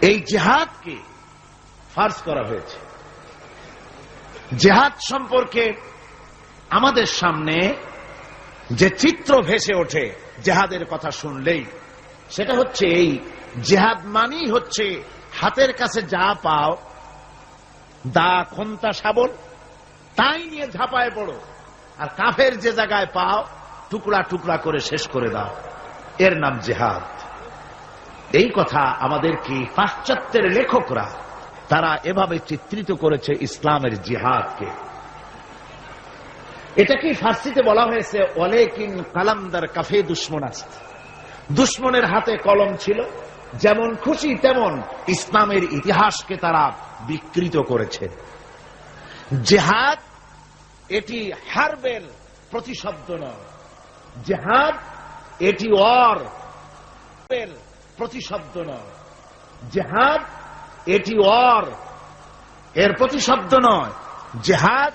এই জিহাদকে ফার্জ করা হয়েছে। জিহাদ সম্পর্কে আমাদের সামনে যে চিত্র ভেসে ওঠে জিহাদের কথা শুনলেই, সেটা হচ্ছে এই জিহাদ মানেই হচ্ছে হাতের কাছে যা পাও, দা, খন্তা, শাবল, তাই নিয়ে ঝাঁপায় পড়ো, আর কাফের যে জায়গায় পাও টুকরা টুকরা করে শেষ করে দাও, এর নাম জিহাদ। এই কথা আমাদেরকে পাশ্চাত্যের লেখকরা তারা এভাবে চিত্রিত করেছে ইসলামের জিহাদকে। এটাকে ফার্সিতে বলা হয়েছে ওয়ালাকিন কালামদার কাফে দুশমন আস্ত। দুশমনের হাতে কলম ছিল, যেমন খুশি তেমন ইসলামের ইতিহাসকে তারা বিকৃত করেছে। জিহাদ এটি হারবের প্রতিশব্দ নয়, জিহাদ এটি ওয়ারের প্রতিশব্দ নয়, জিহাদ এটি এর প্রতিশব্দ নয়, জিহাদ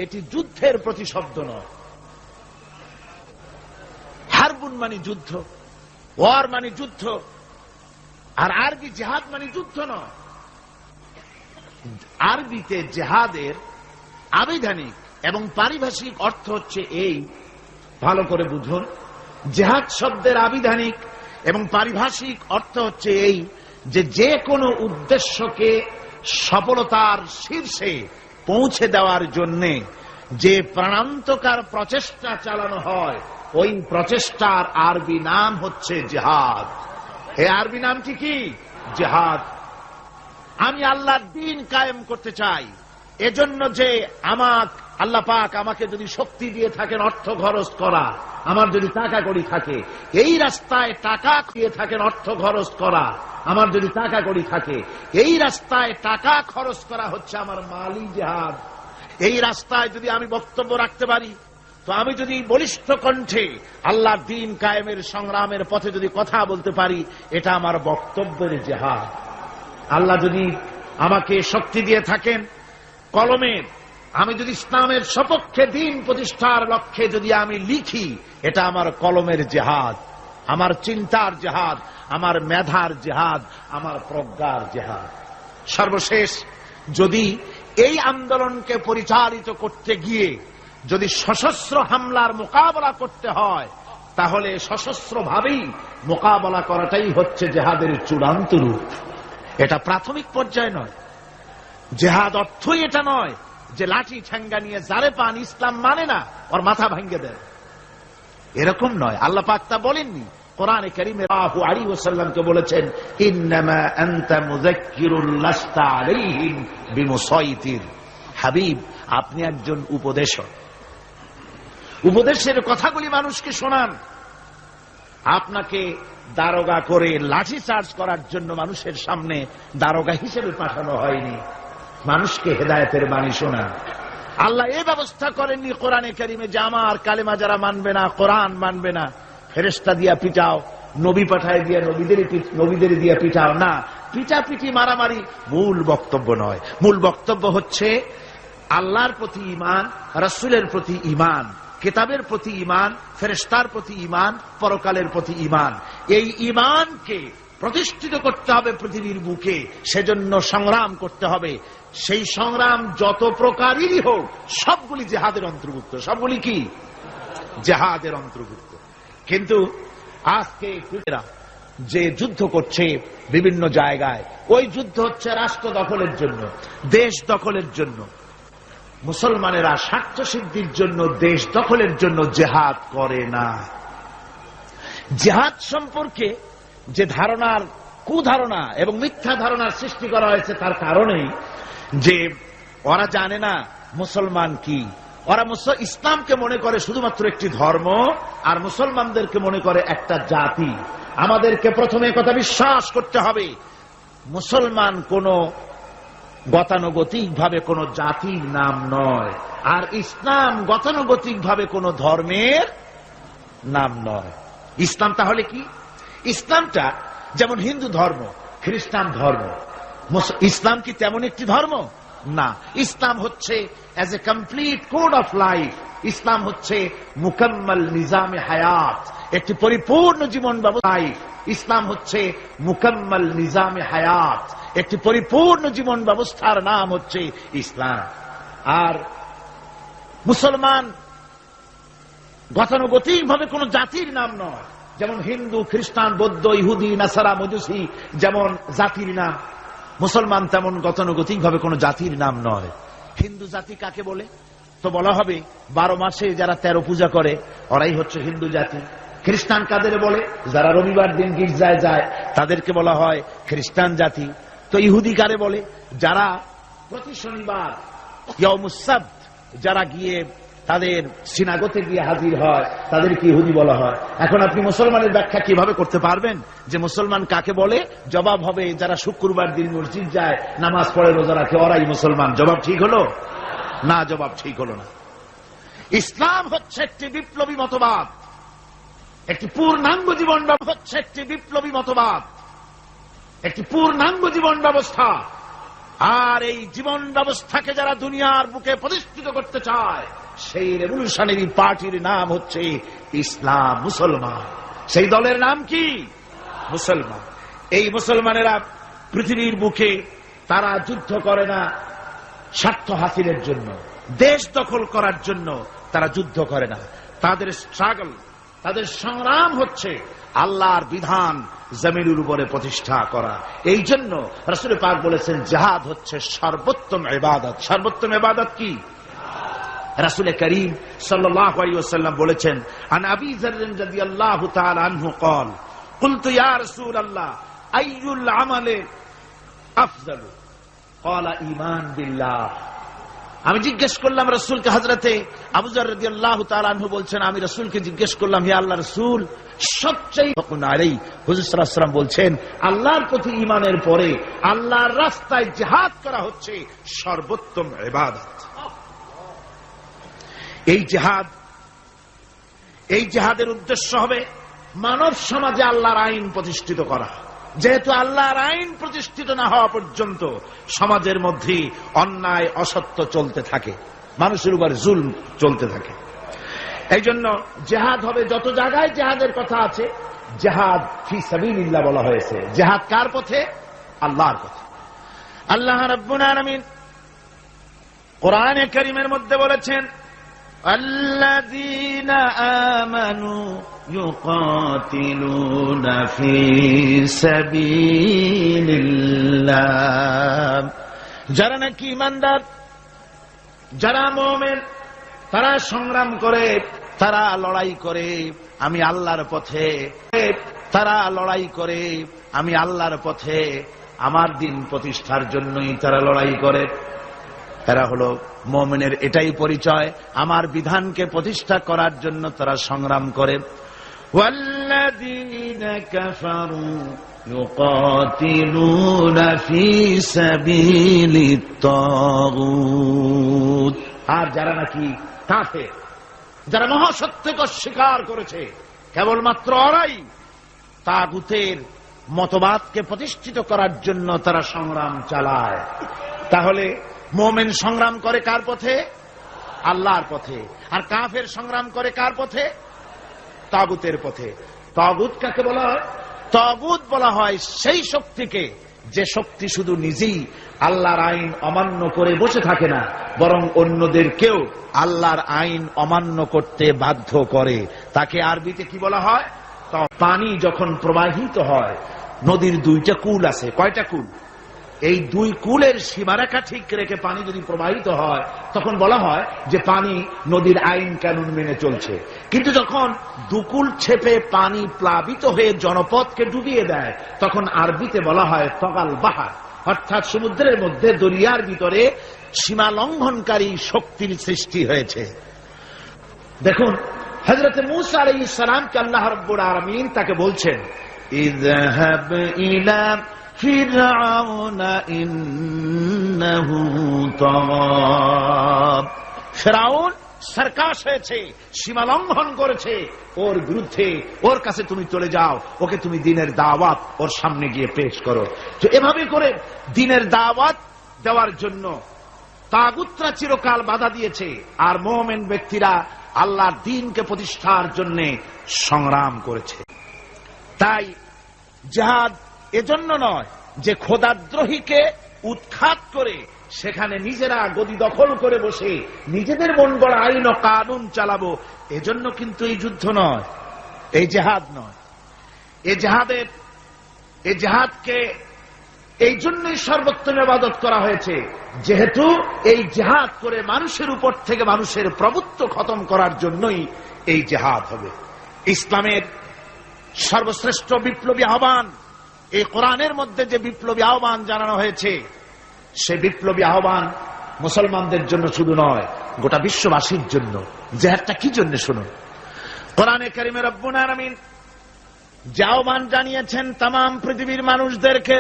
এটি যুদ্ধের প্রতিশব্দ নয়। হারবুন মানে যুদ্ধ, ওয়ার মানে যুদ্ধ, আর আরবি জিহাদ মানে যুদ্ধ নয়। আরবিতে জিহাদের আবিধানিক এবং পারিভাষিক অর্থ হচ্ছে এই, ভালো করে বুঝুন। জিহাদ শব্দের আবিধানিক এবং পারিভাষিক অর্থ হচ্ছে এই যে যে কোনো উদ্দেশ্যকে সফলতার শীর্ষে পৌঁছে দেওয়ার জন্য যে প্রাণান্তকার প্রচেষ্টা চালানো হয়, ওই প্রচেষ্টার আরবি নাম হচ্ছে জিহাদ। এই আরবি নামটি কি? জিহাদ। আমি আল্লাহর দ্বীন কায়েম করতে চাই, এজন্য যে আল্লাহ পাক আমাকে যদি শক্তি দিয়ে থাকেন অর্থ খরচ করা, আমার যদি টাকা কড়ি থাকে, এই রাস্তায় টাকা দিয়ে থাকেন অর্থ খরচ করা, আমার যদি টাকা কড়ি থাকে, এই রাস্তায় টাকা খরচ করা হচ্ছে আমার মালি জিহাদ। এই রাস্তায় যদি আমি বক্তব্য রাখতে পারি, তো আমি যদি বলিষ্ঠ কণ্ঠে আল্লাহর দ্বীন কায়েমের সংগ্রামের পথে যদি কথা বলতে পারি, এটা আমার বক্তব্যের জিহাদ। আল্লাহ যদি আমাকে শক্তি দিয়ে থাকেন কলমের, আমি যদি ইসলামের সপক্ষে দ্বীন প্রতিষ্ঠার লক্ষ্যে যদি আমি লিখি, এটা আমার কলমের জিহাদ, আমার চিন্তার জিহাদ, আমার মেধার জিহাদ, আমার প্রজ্ঞার জিহাদ। সর্বশেষ যদি এই আন্দোলনকে পরিচালিত করতে গিয়ে যদি সশস্ত্র হামলার মোকাবেলা করতে হয়, তাহলে সশস্ত্রভাবেই মোকাবেলা করাটাই হচ্ছে জিহাদের চূড়ান্ত রূপ। এটা প্রাথমিক পর্যায়ে নয়। জিহাদ অর্থই এটা নয় যে লাঠি ঠ্যাঙ্গা নিয়ে যারে পান ইসলাম মানে না ওর মাথা ভাঙ্গে দেন, এরকম নয়। আল্লাহ পাক তা বলেননি। কোরআনে কারীমে সাল্লাল্লাহু আলাইহি ওয়াসাল্লামকে বলেছেন, ইন্নামা আনতা মুযাক্কিরুন লাস্তা আলাইহিম বিমুসাইতির। হাবিব, আপনি একজন উপদেশক, উপদেশের কথাগুলি মানুষকে শোনান। আপনাকে দারোগা করে লাঠি চার্জ করার জন্য মানুষের সামনে দারোগা হিসেবে পাঠানো হয়নি, মানুষকে হেদায়েতের বাণী শোনান। আল্লাহ এই ব্যবস্থা করেননি কোরআনে কারীমে যে আমার কালেমা যারা মানবে না, কোরআন মানবে না, ফেরেশতা দিয়া পিটাও, নবী পাঠায় দিয়া নবীদের দিয়া পিটাও। না, পিটাপিটি মারামারি মূল বক্তব্য নয়। মূল বক্তব্য হচ্ছে আল্লাহর প্রতি ঈমান, রাসূলের প্রতি ঈমান, কিতাবের প্রতি ঈমান, ফেরেশতার প্রতি ঈমান, পরকালের প্রতি ঈমান। এই ঈমানকে প্রতিষ্ঠিত করতে হবে পৃথিবীর বুকে, সেজন্য সংগ্রাম করতে হবে। সেই সংগ্রাম যত প্রকারেরই হোক, সবগুলি জিহাদের অন্তর্ভুক্ত। সবগুলি কি? জিহাদের অন্তর্ভুক্ত। কিন্তু আজকে যে যুদ্ধ করছে বিভিন্ন জায়গায়, ওই যুদ্ধ হচ্ছে রাষ্ট্র দখলের জন্য, দেশ দখলের জন্য। মুসলমানেরা স্বার্থ সিদ্ধির জন্য, দেশ দখলের জন্য জিহাদ করে না। জিহাদ সম্পর্কে যে ধারণার, কুধারণা এবং মিথ্যা ধারণার সৃষ্টি করা হয়েছে, তার কারণেই যে ওরা জানে না মুসলমান কি। ওরা ইসলামকে মনে করে শুধুমাত্র একটি ধর্ম, আর মুসলমানদেরকে মনে করে একটা জাতি। আমাদেরকে প্রথমে কথা বিশ্বাস করতে হবে, মুসলমান কোন গতানুগতিক ভাবে কোন জাতির নাম নয়, আর ইসলাম গতানুগতিক ভাবে কোন ধর্মের নাম নয়। ইসলাম তাহলে কি? ইসলামটা যেমন হিন্দু ধর্ম, খ্রিস্টান ধর্ম, ইসলাম কি তেমন একটি ধর্ম? না। ইসলাম হচ্ছে as a complete code of life. Islam হচ্ছে মুকাম্মাল নিজামে হায়াত, একটি পরিপূর্ণ জীবন ব্যবস্থা। ইসলাম হচ্ছে মুকাম্মাল নিজামে হায়াত, একটি পরিপূর্ণ জীবন ব্যবস্থার নাম হচ্ছে ইসলাম। আর মুসলমান গতানুগতিক ভাবে কোন জাতির নাম নয়, যেমন হিন্দু, খ্রিস্টান, বৌদ্ধ, ইহুদি, নাসারা, মজুসি যেমন জাতির নাম, মুসলমান তেমন গতানুগতিক ভাবে কোন জাতির নাম নয়। হিন্দু জাতি কাকে বলে? তো বলা হবে 12 মাসে যারা 13 পূজা করে ওরাই হচ্ছে হিন্দু জাতি। খ্রিস্টান কাদের বলে? যারা রবিবার দিন গির্জায় যায় তাদেরকে বলা হয় খ্রিস্টান জাতি। তো ইহুদি কারে বলে? যারা প্রতি শনিবার ইয়াউমুস সাbt যারা গিয়ে তাদের সিনাগোতে গিয়ে হাজির হয় তাদেরকে ইহুদি বলা হয়। এখন আপনি মুসলমানের ব্যাখ্যা কিভাবে করতে পারবেন যে মুসলমান কাকে বলে? জবাব হবে যারা শুক্রবার দিন মসজিদ যায়, নামাজ পড়ে, রোজা রাখে ওরাই মুসলমান। জবাব ঠিক হলো না? জবাব ঠিক হলো না। ইসলাম হচ্ছে একটি বিপ্লবী মতবাদ, একটি পূর্ণাঙ্গ জীবন হচ্ছে একটি বিপ্লবী মতবাদ, একটি পূর্ণাঙ্গ জীবন ব্যবস্থা। আর এই জীবন ব্যবস্থাকে যারা দুনিয়ার বুকে প্রতিষ্ঠিত করতে চায় সেই রেভলিউশনারি পার্টির নাম হচ্ছে ইসলাম, মুসলমান। সেই দলের নাম কি? মুসলমান। এই মুসলমানেরা পৃথিবীর বুকে তারা যুদ্ধ করে না স্বার্থ হাসিলের জন্য, দেশ দখল করার জন্য তারা যুদ্ধ করে না। তাদের স্ট্রাগল, তাদের সংগ্রাম হচ্ছে আল্লাহর বিধান জমিনের উপরে প্রতিষ্ঠা করা। এই জন্য রাসূল পাক বলেছেন জিহাদ হচ্ছে সর্বোত্তম ইবাদত। সর্বোত্তম ইবাদত কি? রাসূল করিম সাল্লাল্লাহু আলাইহি ওয়াসাল্লাম বলেছেন, আন আবী যার রাদিয়াল্লাহু তাআলা আনহু قال قلت يا رسول الله اي العمل افضل قال ايمان بالله। আমি জিজ্ঞেস করলাম রাসূলকে, হযরতে আবু যর রাদিয়াল্লাহু তাআলা আনহু বলছেন আমি রাসূলকে জিজ্ঞেস করলাম, হে আল্লাহর রাসূল সবচেয়ে আলাইহি হুজুর সাল্লাল্লাহু আলাইহি ওয়াসাল্লাম বলছেন আল্লাহর প্রতি ঈমানের পরে আল্লাহর রাস্তায় জিহাদ করা হচ্ছে সর্বোত্তম ইবাদত। এই জিহাদের উদ্দেশ্য হবে মানব সমাজে আল্লাহর আইন প্রতিষ্ঠিত করা। যেহেতু আল্লাহর আইন প্রতিষ্ঠিত না হওয়া পর্যন্ত সমাজের মধ্যে অন্যায়, অসত্য চলতে থাকে, মানুষের উপর জুলম চলতে থাকে। এই জন্য জিহাদ হবে। যত জায়গায় জিহাদের কথা আছে জিহাদ ফি সাবিলিল্লাহ বলা হয়েছে। জিহাদ কার পথে? আল্লাহর পথে। আল্লাহ রাব্বুল আলামিন কোরআনে কারীমের মধ্যে বলেছেন, الذين آمنوا يقاتلون في سبيل الله। যারা নাকি ঈমানদার, যারা মুমিন, তারা সংগ্রাম করে, তারা লড়াই করে আমি আল্লাহর পথে, তারা লড়াই করে আমি আল্লাহর পথে, আমার দিন প্রতিষ্ঠার জন্যই তারা লড়াই করে। তারা হলো মুমিনের এটাই পরিচয়, আমার বিধানকে প্রতিষ্ঠা করার জন্য তারা সংগ্রাম করে। ওয়াল্লাযীনা কাফারু ইউকাতিলুনা ফি সাবিলিত তাগুত। আর যারা নাকি কাফের, যারা মহাসত্যকে অস্বীকার করেছে, কেবলমাত্র ওরাই তাগুতের মতবাদকে প্রতিষ্ঠিত করার জন্য তারা সংগ্রাম চালায়। তাহলে মুমিন সংগ্রাম করে কার পথে? আল্লাহর পথে। আর কাফের সংগ্রাম করে কার পথে? তাগুতের পথে। তাগুত কাকে বলা হয়? তাগুত বলা হয় সেই শক্তিকে যে শক্তি শুধু নিজেই আল্লাহর আইন অমান্য করে বসে থাকে না, বরং অন্যদেরকেও আল্লাহর আইন অমান্য করতে বাধ্য করে। তাকে আরবিতে কি বলা হয়? পানি যখন প্রবাহিত হয়, নদীর 2টা কূল আছে। কয়টা কূল? এই 2 কূলের সীমারেখা ঠিক রেখে পানি যদি প্রবাহিত হয় তখন বলা হয় যে পানি নদীর আইন কানুন মেনে চলছে। কিন্তু যখন 2 কূল ছেপে পানি প্লাবিত হয়ে জনপদকে ডুবিয়ে দেয় তখন আরবিতে বলা হয় তগাল বাহার, অর্থাৎ সমুদ্রের মধ্যে, দরিয়ার ভিতরে সীমা লঙ্ঘনকারী শক্তির সৃষ্টি হয়েছে। দেখুন হযরত মূসা আলাইহিস সালামকে আল্লাহ রাব্বুল আলামিন তাকে বলছেন, ইযহাব ইলা ফিরআউন ইন্নাহু তাগা। ফিরআউন সরকাশ হয়েছে, সীমা লঙ্ঘন করেছে, ওর বিরুদ্ধে, ওর কাছে তুমি চলে যাও, ওকে তুমি দ্বীনের দাওয়াত ওর সামনে গিয়ে পেশ করো। তো এভাবে করে দ্বীনের দাওয়াত দেওয়ার জন্য তাগুতরা চিরকাল বাধা দিয়েছে, আর মুমিন ব্যক্তিরা আল্লাহর দ্বীনকে প্রতিষ্ঠার জন্য সংগ্রাম করেছে। তাই জিহাদ এজন্য নয় যে খোদাদ্রোহীকে উৎখাত করে সেখানে নিজেরা গদি দখল করে বসে নিজেদের মন গড়া আইন ও কানুন চালাবো, এজন্য কিন্তু এই যুদ্ধ নয়, এই জিহাদ নয়। এই জিহাদকে এই জন্যই সর্বোত্তম ইবাদত করা হয়েছে, যেহেতু এই জিহাদ করে মানুষের উপর থেকে মানুষের প্রভুত্ব খতম করার জন্যই এই জিহাদ হবে। ইসলামের সর্বশ্রেষ্ঠ বিপ্লবী আহ্বান, এই কোরআনের মধ্যে যে বিপ্লবী আহ্বান জানানো হয়েছে, সে বিপ্লবী আহ্বান মুসলমানদের জন্য শুধু নয়, গোটা বিশ্ববাসীর জন্য। জিহাদটা কি জন্য শুনুন। কোরআনে কারিমে রব্বুল আলামিন যে আহ্বান জানিয়েছেন তামাম পৃথিবীর মানুষদেরকে,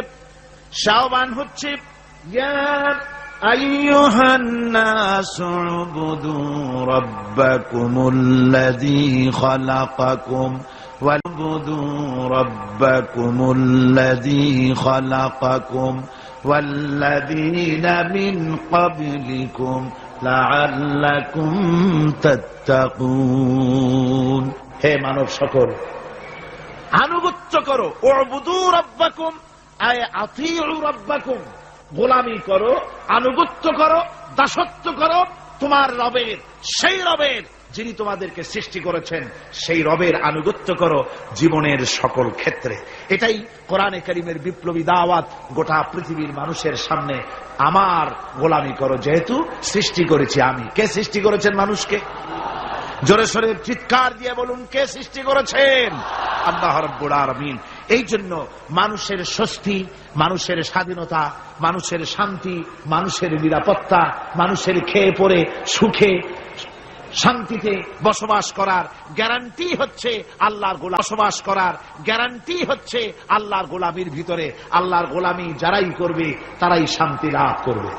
সে আহ্বান হচ্ছে ইয়া আইয়ুহান নাসু উবুদু রাব্বাকুমুল্লাযী খালাকাকুম واعبدوا ربكم الذي خلقكم والذين من قبلكم لعلكم تتقون। হে মানব সকল, আনুগত্য করো, উবুদু রাব্বাকুম আয় আতিউ রাব্বাকুম, গোলামি করো, আনুগত্য করো, দাসত্ব করো তোমার রবের, সেই রবের যিনি তোমাদেরকে সৃষ্টি করেছেন, সেই রবের আনুগত্য করো জীবনের সকল ক্ষেত্রে। এটাই কোরআনে কারীমের বিপ্লবী দাওয়াত গোটা পৃথিবীর মানুষের সামনে। আমার গোলামি করো, যেহেতু সৃষ্টি করেছি আমি। কে সৃষ্টি করেছেন মানুষকে? জোরে সোরে চিৎকার দিয়ে বলুন, কে সৃষ্টি করেছেন? আল্লাহ রাব্বুল আলামিন। এই জন্য মানুষের স্বস্তি, মানুষের স্বাধীনতা, মানুষের শান্তি, মানুষের নিরাপত্তা, মানুষের খেয়ে পরে সুখে শান্তিতে বসবাস করার গ্যারান্টি হচ্ছে আল্লাহর গোলামি। বসবাস করার গ্যারান্টি হচ্ছে আল্লাহর গোলামির ভিতরে। আল্লাহর গোলামি যারাই করবে তারাই শান্তি লাভ করবে।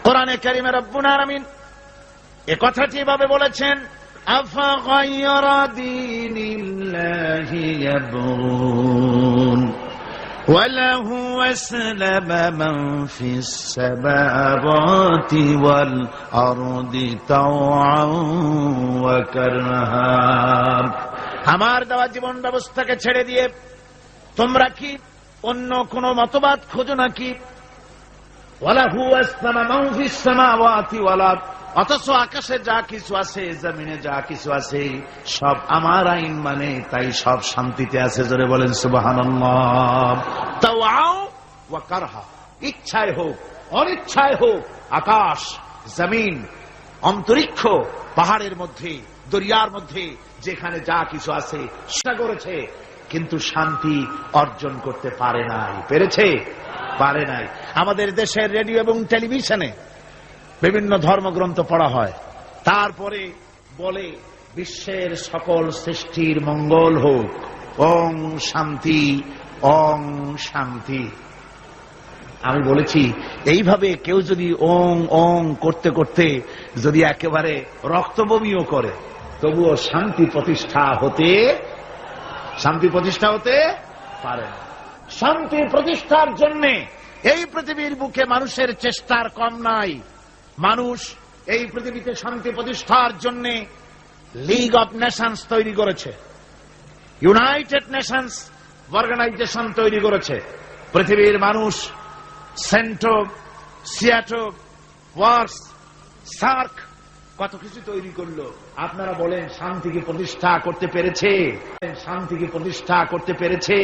কোরআনে কারীমে রব্বুল আলামিন এ কথাটি এভাবে বলেছেন, আফাগায়রা দীনিল্লাহি ইয়াবগুন وله أسلم من في السماوات والأرض طوعا وكرها। আমার দেওয়া জীবন ব্যবস্থাকে ছেড়ে দিয়ে তোমরা কি অন্য কোন মতবাদ খোঁজো নাকি? ওয়ালাহু আসলামা মান ফিস সামাওয়াতি ওয়াল আরদ, অথচ আকাশে যা কিছু আছে, জমিনে যা কিছু আছে, সব আমার আইন মানে, তাই সব শান্তিতে আছে। জোরে বলেন সুবহানাল্লাহ। তাওআও ওয়া কারহা, ইচ্ছায় হোক অনিচ্ছায় হোক, আকাশ, জমিন, অন্তরিক্ষ, পাহাড়ের মধ্যে, দরিয়ার মধ্যে, যেখানে যা কিছু আছে সেটা করেছে, কিন্তু শান্তি অর্জন করতে পারে নাই। পেরেছে? পারে নাই। আমাদের দেশের রেডিও এবং টেলিভিশনে বিভিন্ন ধর্মগ্রন্থ পড়া হয়, তারপরে বলে বিশ্বের সকল সৃষ্টির মঙ্গল হোক, ওং শান্তি, ওং শান্তি। আমি বলেছি, এইভাবে কেউ যদি ওং ওং করতে করতে যদি একেবারে রক্তবমিও করে, তবুও শান্তি প্রতিষ্ঠা হতে পারে না। শান্তি প্রতিষ্ঠার জন্য এই পৃথিবীর বুকে মানুষের চেষ্টার কম নাই। মানুষ এই পৃথিবীতে শান্তি প্রতিষ্ঠার জন্য লিগ অব নেশনস তৈরি করেছে, ইউনাইটেড নেশনস অর্গানাইজেশন তৈরি করেছে। পৃথিবীর মানুষ সেন্টো, সিয়াটো, ওয়ার্স, সার্ক, কত কিছু তৈরি করলো। আপনারা বলেন, শান্তি কি প্রতিষ্ঠা করতে পেরেছে? শান্তি কি প্রতিষ্ঠা করতে পেরেছে?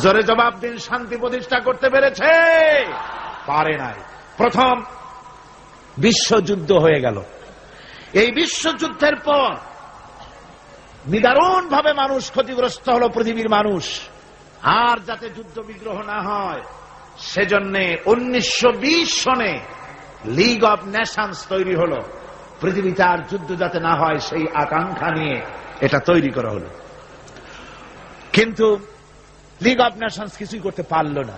জোরে জবাব দিন, শান্তি প্রতিষ্ঠা করতে পেরেছে? পারে নাই। প্রথম বিশ্বযুদ্ধ হয়ে গেল। এই বিশ্বযুদ্ধের পর নিদারুণ ভাবে মানুষ ক্ষতিগ্রস্ত হলো, পৃথিবীর মানুষ। আর যাতে যুদ্ধ বিগ্রহ না হয় সেজন্য 1920 সনে লিগ অব নেশনস তৈরি হলো। পৃথিবীতে আর যুদ্ধ যাতে না হয় সেই আকাঙ্ক্ষা নিয়ে এটা তৈরি করা হলো। কিন্তু লিগ অব নেশনস কিছুই করতে পারল না।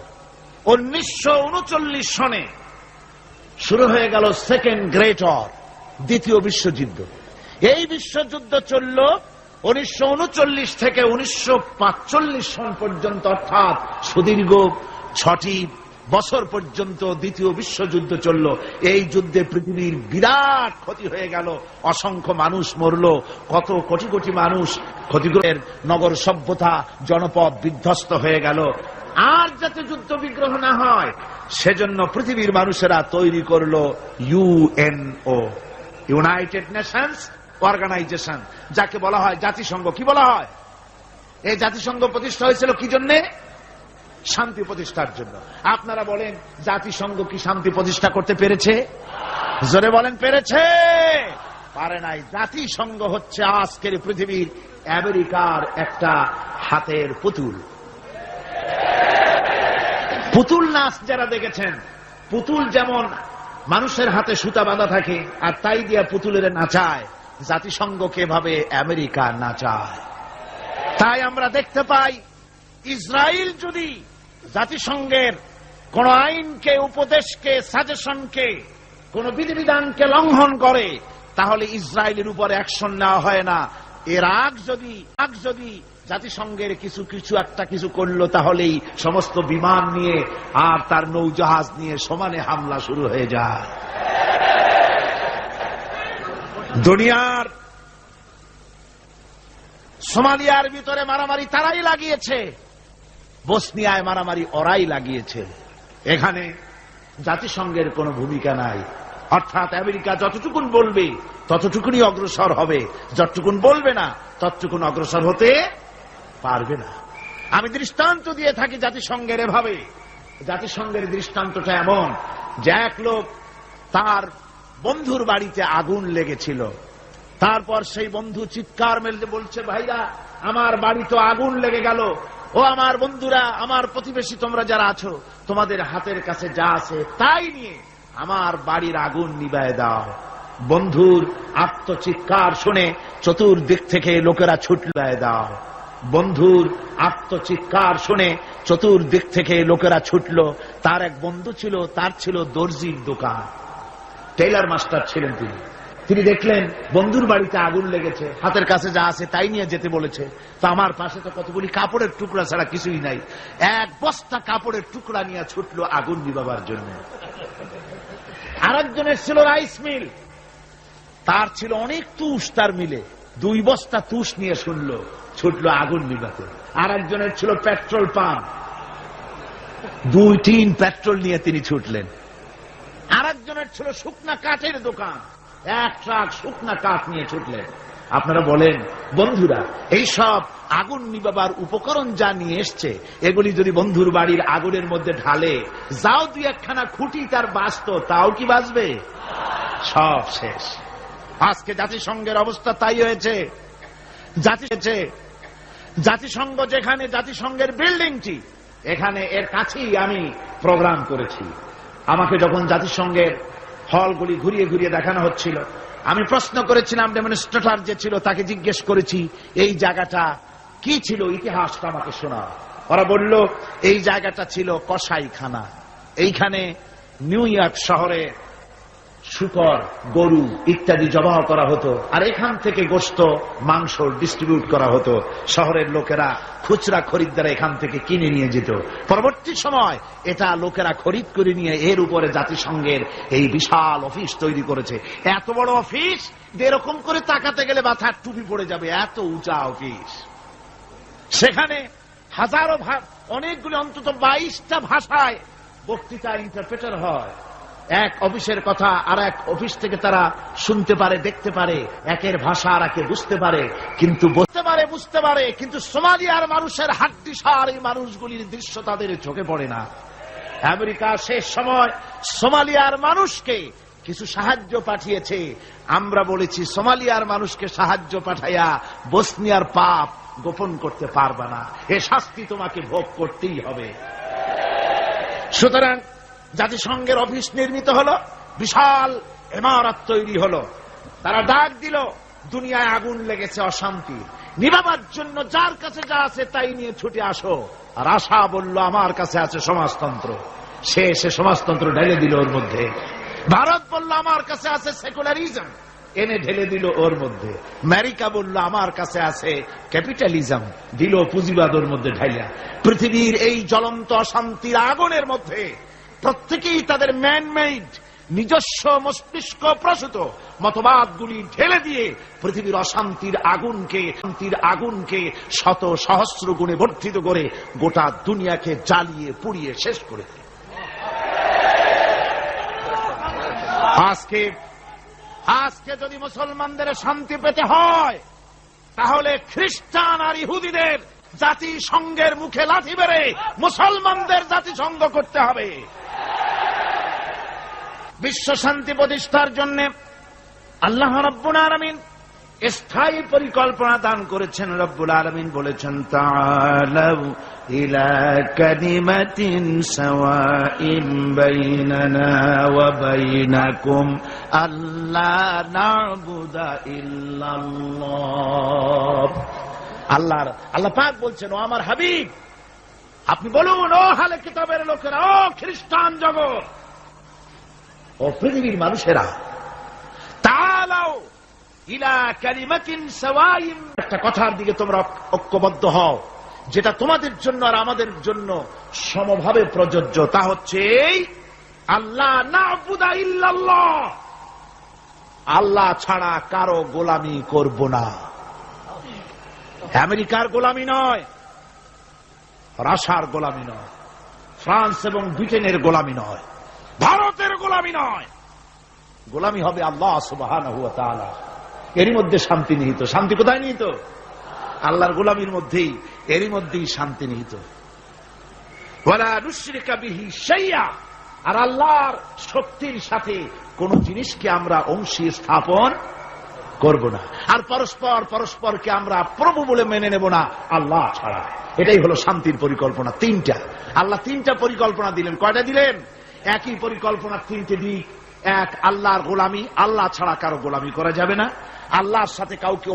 1939 সনে শুরু হয়ে গেল সেকেন্ড গ্রেট ওয়ার, দ্বিতীয় বিশ্বযুদ্ধ। এই বিশ্বযুদ্ধ চলল 1939 থেকে 1945 সন পর্যন্ত, অর্থাৎ সুদীর্ঘ 6টি বছর পর্যন্ত দ্বিতীয় বিশ্বযুদ্ধ চলল। এই যুদ্ধে পৃথিবীর বিরাট ক্ষতি হয়ে গেল, অসংখ্য মানুষ মরল, কত কোটি কোটি মানুষ ক্ষতিগ্রস্ত, নগর সভ্যতা জনপদ বিধ্বস্ত হয়ে গেল। আর যাতে যুদ্ধ বিগ্রহ না হয় সেজন্য পৃথিবীর মানুষেরা তৈরি করলো ইউএনও, ইউনাইটেড নেশনস অর্গানাইজেশন, যাকে বলা হয় জাতিসংঘ। কি বলা হয়? এই জাতিসংঘ প্রতিষ্ঠা হয়েছিল কি জন্য? শান্তি প্রতিষ্ঠার জন্য। আপনারা বলেন জাতিসংঘ কি শান্তি প্রতিষ্ঠা করতে পেরেছে? জোরে বলেন, পেরেছে? পারে নাই। জাতিসংঘ হচ্ছে আজকের পৃথিবীর আমেরিকার একটা হাতের পুতুল। পুতুল নাচ যারা দেখেছেন, পুতুল যেমন মানুষের হাতে সুতা বাঁধা থাকে আর তাই দিয়া পুতুলের নাচায়, জাতিসংঘকে এভাবে আমেরিকা নাচায়। তাই আমরা দেখতে পাই ইসরায়েল যদি জাতিসংঘের কোন আইনকে, উপদেশকে, সাজেশনকে, কোন বিধিবিধানকে লঙ্ঘন করে তাহলে ইসরায়েলের উপর অ্যাকশন নেওয়া হয় না। এর আগ যদি জাতিসংঘের কিছু করলো তাহলেই সমস্ত বিমান নিয়ে আর তার নৌজাহাজ নিয়ে সমানে হামলা শুরু হয়ে যায়। দুনিয়ার সোমালিয়ার ভিতরে মারামারি তারাই লাগিয়েছে, বসনিয়ায় মারামারি ওরাই লাগিয়েছে। এখানে জাতিসংঘের কোনো ভূমিকা নাই। অর্থাৎ আমেরিকা যতটুকুন বলবে ততটুকুনই অগ্রসর হবে, যতটুকুন বলবে না ততটুকুন অগ্রসর হতে পারবে না। আমি দৃষ্টান্ত দিয়ে থাকি জাতিসংঘের এভাবে। জাতিসংঘের দৃষ্টান্তটা এমন যে এক লোক, তার বন্ধুর বাড়িতে আগুন লেগেছিল, তারপর সেই বন্ধু চিৎকার মেলতে বলছে, ভাইরা আমার বাড়ি তো আগুন লেগে গেল, ও আমার বন্ধুরা, আমার প্রতিবেশী, তোমরা যারা আছো তোমাদের হাতের কাছে যা আছে তাই নিয়ে আমার বাড়ির আগুন নিভায়ে দাও। বন্ধুর আত্মচিৎকার শুনে চতুর্দিক থেকে লোকেরা ছুটল। দাও। বন্ধুর আত্মচিৎকার শুনে চতুর্দিক থেকে লোকেরা ছুটল। তার এক বন্ধু ছিল, তার ছিল দর্জির দোকান, টেইলার মাস্টার ছিলেন তিনি দেখলেন বন্ধুর বাড়িতে আগুন লেগেছে, হাতের কাছে যা আছে তাই নিয়ে যেতে বলেছে। তো আমার পাশে তো কতগুলি কাপড়ের টুকরা ছাড়া কিছুই নাই, এক বস্তা কাপড়ের টুকরা নিয়ে ছুটলো আগুন নিভাবার জন্য। আরেকজনের ছিল রাইস মিল, তার ছিল অনেক তুষ তার মিলে, 2 বস্তা তুষ নিয়ে ছুটলো আগুন নিভাতে। আরেকজনের ছিল পেট্রোল পাম্প, 2 টিন পেট্রোল নিয়ে তিনি ছুটলেন। আরেকজনের ছিল শুকনা কাঠের দোকান, 1 ট্রাক শুকনা কাঠ নিয়ে ছুটলেন। আপনারা বলেন বন্ধুরা, এইসব আগুন নিভাবার উপকরণ যা নিয়ে এসছে, এগুলি যদি বন্ধুর বাড়ির আগুনের মধ্যে ঢালে, যাও 2-1খানা খুঁটি তার বাঁচত, তাও কি বাঁচবে? সব শেষ। আজকে জাতিসংঘের অবস্থা তাই হয়েছে। জাতিসংঘ যেখানে, জাতিসংঘের বিল্ডিংটি এখানে, এর কাছেই আমি প্রোগ্রাম করেছি। আমাকে যখন জাতিসংঘের হলগুলি ঘুরিয়ে ঘুরিয়ে দেখানো হচ্ছিল, আমি প্রশ্ন করেছিলাম ডেমনস্ট্রেটর যে ছিল তাকে জিজ্ঞেস করেছি এই জায়গাটা কি ছিল, ইতিহাসটা আমাকে শোনা। ওরা বলল এই জায়গাটা ছিল কসাইখানা। এইখানে নিউ ইয়র্ক শহরে শুকর, গরু ইত্যাদি জবাহ করা হতো, আর এখান থেকে গোশত, মাংস ডিস্ট্রিবিউট করা হতো। শহরের লোকেরা, খুচরা খরিদ্দার এখান থেকে কিনে নিয়ে যেত। পরবর্তী সময় এটা লোকেরা খরিদ করে নিয়ে এর উপরে জাতিসংঘের এই বিশাল অফিস তৈরি করেছে। এত বড় অফিস, এরকম করে তাকাতে গেলে মাথার টুপি পড়ে যাবে, এত উঁচা অফিস। সেখানে হাজারো, অনেকগুলি, অন্তত 22টা ভাষায় বক্তৃতা ইন্টারপ্রেটার হয়। এক অফিসের কথা আর এক অফিস থেকে তারা শুনতে পারে, দেখতে পারে, একের ভাষা আর একে বুঝতে পারে, বুঝতে পারে কিন্তু সোমালিয়ার মানুষের হাড্ডিসার এই মানুষগুলির দৃশ্য তাদের চোখে পড়ে না। আমেরিকা শেষ সময় সোমালিয়ার মানুষকে কিছু সাহায্য পাঠিয়েছে। আমরা বলেছি সোমালিয়ার মানুষকে সাহায্য পাঠাইয়া বসনিয়ার পাপ গোপন করতে পারবে না, এ শাস্তি তোমাকে ভোগ করতেই হবে। সুতরাং জাতিসংঘের অফিস নির্মিত হলো, বিশাল ইমারত তৈরি হলো। তারা ডাক দিল, দুনিয়ায় আগুন লেগেছে, অশান্তি নিভাবার জন্য যার কাছে যা আছে তাই নিয়ে ছুটে আসো। আর আশা বলল আমার কাছে আছে সমাজতন্ত্র, সে সমাজতন্ত্র ঢেলে দিল ওর মধ্যে। ভারত বলল আমার কাছে আছে সেকুলারিজম, এনে ঢেলে দিল ওর মধ্যে। আমেরিকা বলল আমার কাছে আছে ক্যাপিটালিজম, দিল পুঁজিবাদ ওর মধ্যে ঢাইলা। পৃথিবীর এই জ্বলন্ত অশান্তির আগুনের মধ্যে প্রত্যেকেই তাদের ম্যানমেড নিজস্ব মস্তিষ্ক প্রসূত মতবাদগুলি ঢেলে দিয়ে পৃথিবীর অশান্তির আগুনকে শত সহস্র গুণে বর্ধিত করে গোটা দুনিয়াকে জ্বালিয়ে পুড়িয়ে শেষ করে দেয়। আজকে যদি মুসলমানদের শান্তি পেতে হয়, তাহলে খ্রিস্টান আর ইহুদিদের জাতিসংঘের মুখে লাথি মেরে মুসলমানদের জাতিসংঘ করতে হবে। বিশ্ব শান্তি প্রতিষ্ঠার জন্য আল্লাহ রাব্বুল আলামিন স্থায়ী পরিকল্পনা দান করেছেন। রব্বুল আলামিন বলেছেন, তাআলাউ ইলা কালিমাতিন সাওয়াইন বাইনানা ওয়া বাইনাকুম আল্লা না'বুদা ইল্লাল্লাহ। আল্লাহ পাক বলছেন, ও আমার হাবিব, আপনি বলুন, ও আহলে কিতাবের লোকেরা, ও খ্রিস্টান জগৎ, ও পৃথিবীর মানুষেরা, তাআলাউ ইলা কালিমাতিন সাওয়াইন, একটা কথার দিকে তোমরা ঐক্যবদ্ধ হও যেটা তোমাদের জন্য আর আমাদের জন্য সমভাবে প্রযোজ্য। তা হচ্ছে আল্লাহ না'বুদা ইল্লাল্লাহ, আল্লাহ ছাড়া কারো গোলামি করব না। আমেরিকার গোলামি নয়, রাশিয়ার গোলামি নয়, ফ্রান্স এবং ব্রিটেনের গোলামি নয়, ভারতের গোলামি নয়, গোলামি হবে আল্লাহ সুবহানাহু ওয়া তাআলা। এরই মধ্যে শান্তি নিহিত। শান্তি কোথায় নিহিত? আল্লাহর গোলামির মধ্যেই, এরই মধ্যেই শান্তি নিহিত। ওয়ালা নুশরিকা বিহি শাইআ, আর আল্লাহর শক্তির সাথে কোন জিনিসকে আমরা অংশী স্থাপন করব না। আর পরস্পরকে আমরা প্রভু বলে মেনে নেব না আল্লাহ ছাড়া। এটাই হলো শান্তির পরিকল্পনা। আল্লাহ তিনটা পরিকল্পনা দিলেন। কয়টা দিলেন? একই পরিকল্পনার তিনটে দিক। এক, আল্লাহর গোলামি, আল্লাহ ছাড়া কারো গোলামি করা যাবে না। আল্লাহর সাথে কাউকে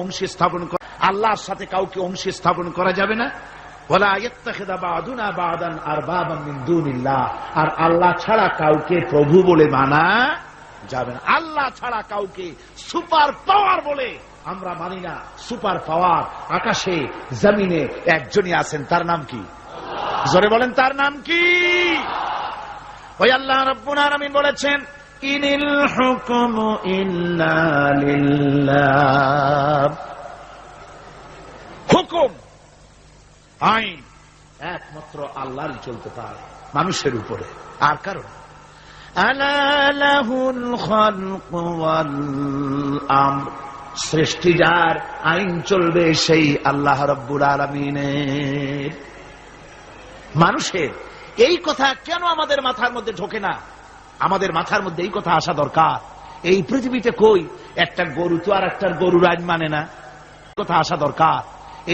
অংশী স্থাপন করা যাবে না। ওয়ালা ইয়াত্তাখিযা বা'দুনা বা'দান আরবাবান মিন দুনিল্লাহ, আর আল্লাহ ছাড়া কাউকে প্রভু বলে মানা যাবে না। আল্লাহ ছাড়া কাউকে সুপার পাওয়ার বলে আমরা মানি না। সুপার পাওয়ার আকাশে জমিনে একজনই আছেন, তার নাম কি? জোরে বলেন, তার নাম কি? ওই আল্লাহ রাব্বুল আলামিন বলেছেন, ইনিল হুকমু ইল্লা লিল্লাহ, হুকুম আইন একমাত্র আল্লাহরই চলতে পারে, মানুষের উপরে আর কারণ। আলা লাহুল খালকু ওয়াল আমর, সৃষ্টি যার, আইন চলবে সেই আল্লাহ রাব্বুল আলামিনের। মানুষের এই কথা কেন আমাদের মাথার মধ্যে ঢোকে না? আমাদের মাথার মধ্যে এই কথা আসা দরকার। এই পৃথিবীতে কই একটা গরু তো আর একটা গরুর আইন মানে না, কথা আসা দরকার।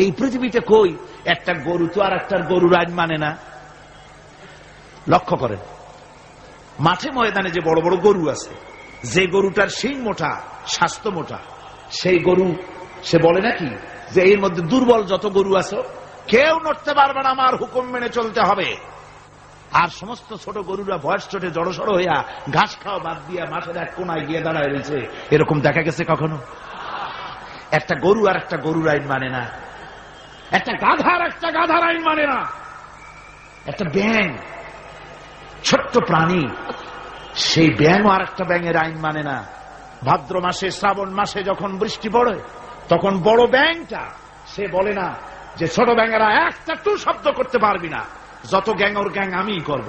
এই পৃথিবীতে কই একটা গরু তো আর একটা গরুর আইন মানে না। লক্ষ্য করেন, মাঠে ময়দানে যে বড় বড় গরু আছে, যে গরুটার শিং মোটা, স্বাস্থ্য মোটা, সেই গরু সে বলে নাকি যে এর মধ্যে দুর্বল যত গরু আছে কেউ নড়তে পারবে না, আমার হুকুম মেনে চলতে হবে। আর সমস্ত ছোট গরুরা বয়স চোটে জড়সড় হইয়া ঘাস খাওয়া বাদ দিয়া মাঠের এক কোনায় গিয়ে দাঁড়ায় রয়েছে, এরকম দেখা গেছে কখনো? একটা গরু আর একটা গরুর আইন মানে না, একটা গাধার আইন মানে না, একটা ব্যাঙ ছোট্ট প্রাণী, সেই ব্যাঙও আর একটা ব্যাঙের আইন মানে না। ভাদ্র মাসে, শ্রাবণ মাসে যখন বৃষ্টি পড়ে, তখন বড় ব্যাঙটা সে বলে না যে ছোট ব্যাঙেরা একটা টু শব্দ করতে পারবি না, যত গ্যাং ওর গ্যাং আমিই করব।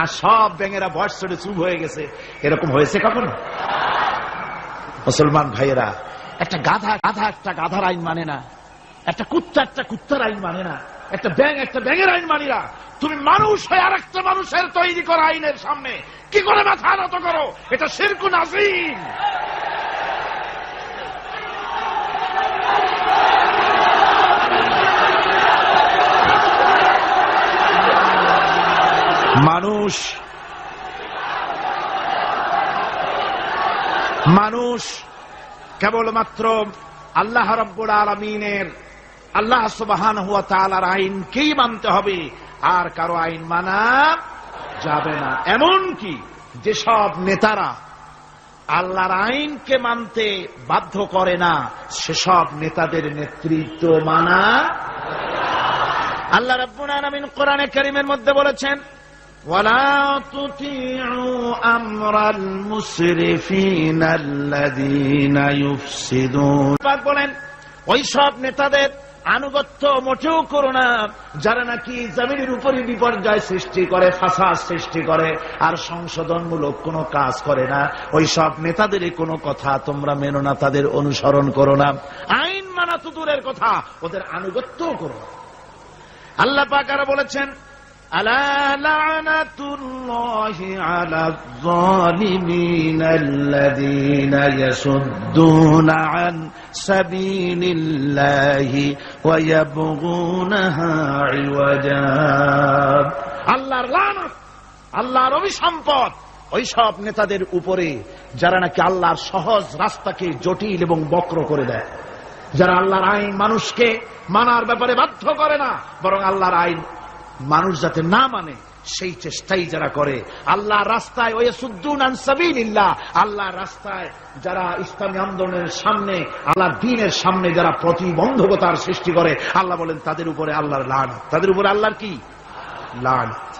আর সব ব্যাঙেরা বয়স চড়ে চুপ হয়ে গেছে, এরকম হয়েছে কখনো? মুসলমান ভাইয়েরা, একটা গাধা একটা গাধার আইন মানে না, একটা কুত্তার আইন মানে না, একটা ব্যাঙের আইন মানি না। তুমি মানুষ হয়ে আর একটা মানুষের তৈরি করা আইনের সামনে কি করে মাথা নত করো? এটা শিরকুন আযীম। মানুষ কেবলমাত্র আল্লাহ রাব্বুল আলামিনের, আল্লাহ সুবহানাহু ওয়া তাআলার আইনকেই মানতে হবে, আর কারো আইন মানা যাবে না। এমনকি যেসব নেতারা আল্লাহর আইনকে মানতে বাধ্য করে না, সেসব নেতাদের নেতৃত্ব মানা। আল্লাহ রাব্বুল আলামিন কোরআনে কারীমের মধ্যে বলেছেন, ওয়ালা তুতিউ আমরাল মুসরিফিন আল্লাযীনা ইউফসিদুন। পাক বলেন ওই সব নেতাদের আনুগত্য মোটেও করো না যারা নাকি জমিনের উপরে বিপর্যয় সৃষ্টি করে, ফাসাদ সৃষ্টি করে আর সংশোধনমূলক কোনো কাজ করে না। ওই সব নেতাদের কোনো কথা তোমরা মেনো না, তাদের অনুসরণ করো না। আইন মানা তো দূরের কথা, ওদের আনুগত্যও করো না। আল্লাহ পাক আরো বলেছেন আলা লানাতুল্লাহি আলায যালিমিন আল্লাযীনা ইয়াসুদ্দুনা আন সাবিলিল্লাহি ওয়া ইয়াবগুনাহা ইওয়াজা। আল্লাহর লানত, আল্লাহর অভিসম্পদ ওই সব নেতাদের উপরে যারা নাকি আল্লাহর সহজ রাস্তাকে জটিল এবং বক্র করে দেয়, যারা আল্লাহর আইন মানুষকে মানার ব্যাপারে বাধ্য করে না, বরং আল্লাহর আইন মানুষ যাতে না মানে সেই চেষ্টাই যারা করে। আল্লাহর রাস্তায় ওয়াসুদ্দুন আন সাবিলিল্লাহ, আল্লাহর রাস্তায় যারা ইসলামী আন্দোলনের সামনে, আল্লাহর দ্বীনের সামনে যারা প্রতিবন্ধকতার সৃষ্টি করে, আল্লাহ বলেন তাদের উপরে আল্লাহর লানত, তাদের উপরে আল্লাহর কি লানত।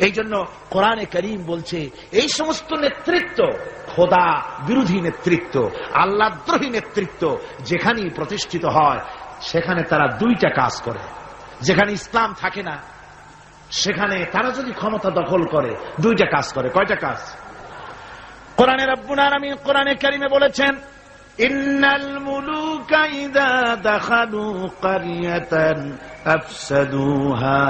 এই জন্য কোরআনে কারীম বলছে এই সমস্ত নেতৃত্ব, খোদা বিরোধী নেতৃত্ব, আল্লাহদ্রোহী নেতৃত্ব যেখানেই প্রতিষ্ঠিত হয় সেখানে তারা দুইটা কাজ করে। যেখানে ইসলাম থাকে না সেখানে তারা যদি ক্ষমতা দখল করে দুইটা কাজ করে। কয়টা কাজ? কোরআনে রব্বুল আলামিন কোরআনে কারীমে বলেছেন ইন্নাল মুলুকা ইযা দাখালু ক্বরিয়াতান আফসাদুহা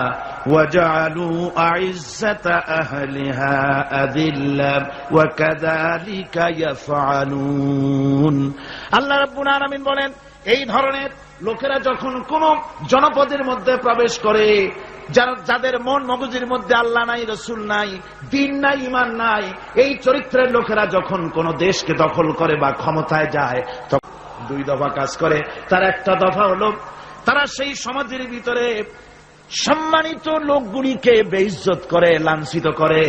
ওয়া জাআলু আইজ্জাতা আহলিহা আযিল্লা ওয়া কাযালিকা ইয়াফআলুন। আল্লাহ রাব্বুল আলামিন বলেন এই ধরনের লোকেরা যখন কোন জনপদের মধ্যে প্রবেশ করে, যাদের মন মগজের মধ্যে আল্লাহ নাই, রসুল নাই, দ্বীন নাই, ঈমান নাই, এই চরিত্রের লোকেরা যখন কোন দেশকে দখল করে বা ক্ষমতায় যায় তখন দুই দফা কাজ করে। তার একটা দফা হলো তারা সেই সমাজের ভিতরে সম্মানিত লোকগুলিকে বেইজ্জত করে, লাঞ্ছিত করে,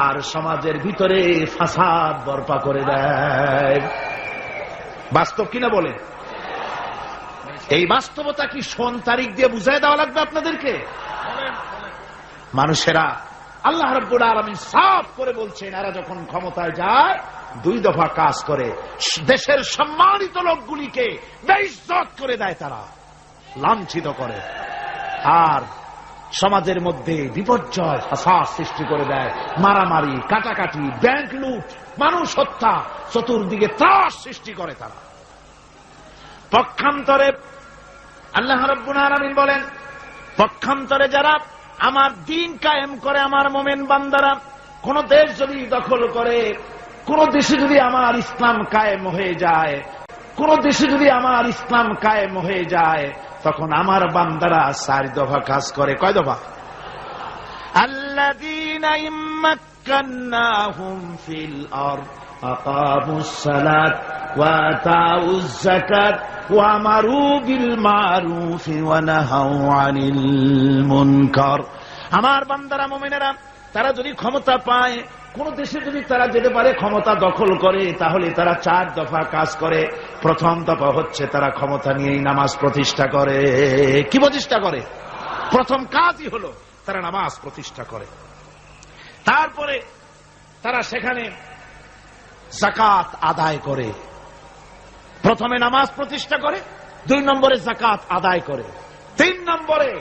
আর সমাজের ভিতরে ফাসাদ বরপা করে দেয়। বাস্তব কিনা বলে? এই বাস্তবতা কি সন তারিখ দিয়ে বুঝাই দেওয়া লাগবে আপনাদেরকে? মানুষেরা আল্লাহ রাব্বুল আলামিন সাফ করে বলছেন এরা যখন ক্ষমতায় যায় দুই দফা কাজ করে। দেশের সম্মানিত লোকগুলিকে বেইজ্জত করে দেয়, তারা লাঞ্ছিত করে, আর সমাজের মধ্যে বিপর্যয় ফাসাদ সৃষ্টি করে দেয়। মারামারি, কাটাকাটি, ব্যাংক লুট, মানুষ হত্যা, চতুর্দিকে ত্রাস সৃষ্টি করে তারা। পক্ষান্তরে আল্লাহ রাব্বুল আলামিন বলেন পক্ষান্তরে যারা আমার দ্বীন কায়েম করে, আমার মুমিন বান্দারা কোন দেশ যদি দখল করে, কোন দেশে যদি আমার ইসলাম কায়েম হয়ে যায়, কোন দেশে যদি আমার ইসলাম কায়েম হয়ে যায়, তখন আমার বান্দারা চার দফা কাজ করে। কয় দফা? আল্লাযীনা ইম্মাক্কান্নাহুম ফিল আরদ আকামুস সালাত ওয়া আতাউজ যাকাত ওয়া আমারু বিল মারুফ ওয়া নাহাউ আনিল মুনকার। আমার বান্দারা মুমিনেরা তারা যদি ক্ষমতা পায়, কোন দেশে যদি তারা যেতে পারে, ক্ষমতা দখল করে, তাহলে তারা চার দফা কাজ করে। প্রথম দফা হচ্ছে তারা ক্ষমতা নিয়েই নামাজ প্রতিষ্ঠা করে। কি প্রতিষ্ঠা করে? প্রথম কাজই হলো তারা নামাজ প্রতিষ্ঠা করে। তারপরে তারা সেখানে যাকাত আদায় করে। প্রথমে নামাজ প্রতিষ্ঠা করে, 2 নম্বরে যাকাত আদায় করে, 3 নম্বরে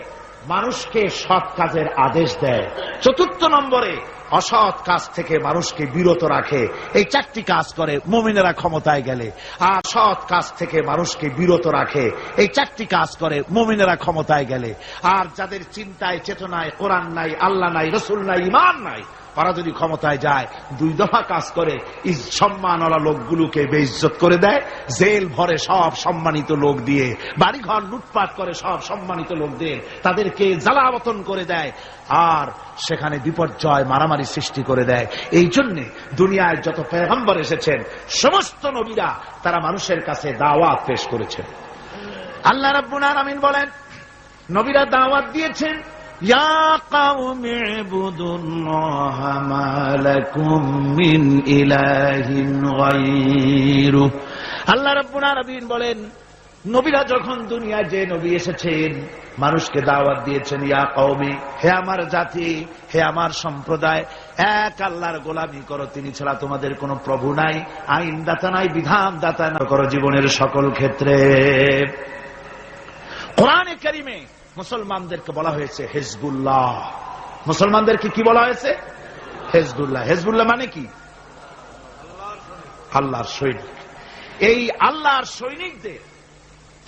মানুষকে সৎ কাজের আদেশ দেয়, 4 নম্বরে অসৎ কাজ থেকে মানুষকে বিরত রাখে। এই 4টি কাজ করে মুমিনেরা ক্ষমতায় গেলে। আর সৎ কাজ থেকে মানুষকে বিরত রাখে, এই 4টি কাজ করে মুমিনেরা ক্ষমতায় গেলে। আর যাদের চিন্তায় চেতনায় কোরআন নাই, আল্লাহ নাই, রসুল নাই, ঈমান নাই, ওরা যদি ক্ষমতায় যায় 2 দফা কাজ করে। সম্মানওয়ালা লোকগুলোকে বেইজ্জত করে দেয়, জেল ভরে সব সম্মানিত লোক দিয়ে, বাড়িঘর লুটপাট করে সব সম্মানিত লোকদের, তাদেরকে জ্বালাবতন করে দেয়, আর সেখানে বিপর্যয় মারামারি সৃষ্টি করে দেয়। এই জন্যে দুনিয়ায় যত পয়গম্বর এসেছেন সমস্ত নবীরা তারা মানুষের কাছে দাওয়াত পেশ করেছেন। আল্লাহ রাব্বুল আলামিন বলেন নবীরা দাওয়াত দিয়েছেন ইয়া কাওমি ইবুদুল্লাহা মা লাকুম মিন ইলাহিন গায়রু। আল্লাহ রাব্বুল আলামিন বলেন নবীরা যখন দুনিয়ায় যে নবী এসেছেন, মানুষকে দাওয়াত দিয়েছেন, ইয়া কওমি, হে আমার জাতি, হে আমার সম্প্রদায়, এক আল্লাহর গোলামি করো, তিনি ছাড়া তোমাদের কোনো প্রভু নাই, আইনদাতা নাই, বিধানদাতা না করো জীবনের সকল ক্ষেত্রে। কোরআনে কারিমে মুসলমানদেরকে বলা হয়েছে হিজবুল্লাহ। মুসলমানদেরকে কি বলা হয়েছে? হিজবুল্লাহ। হিজবুল্লাহ মানে কি? আল্লাহর সৈনিক। এই আল্লাহর সৈনিকদের,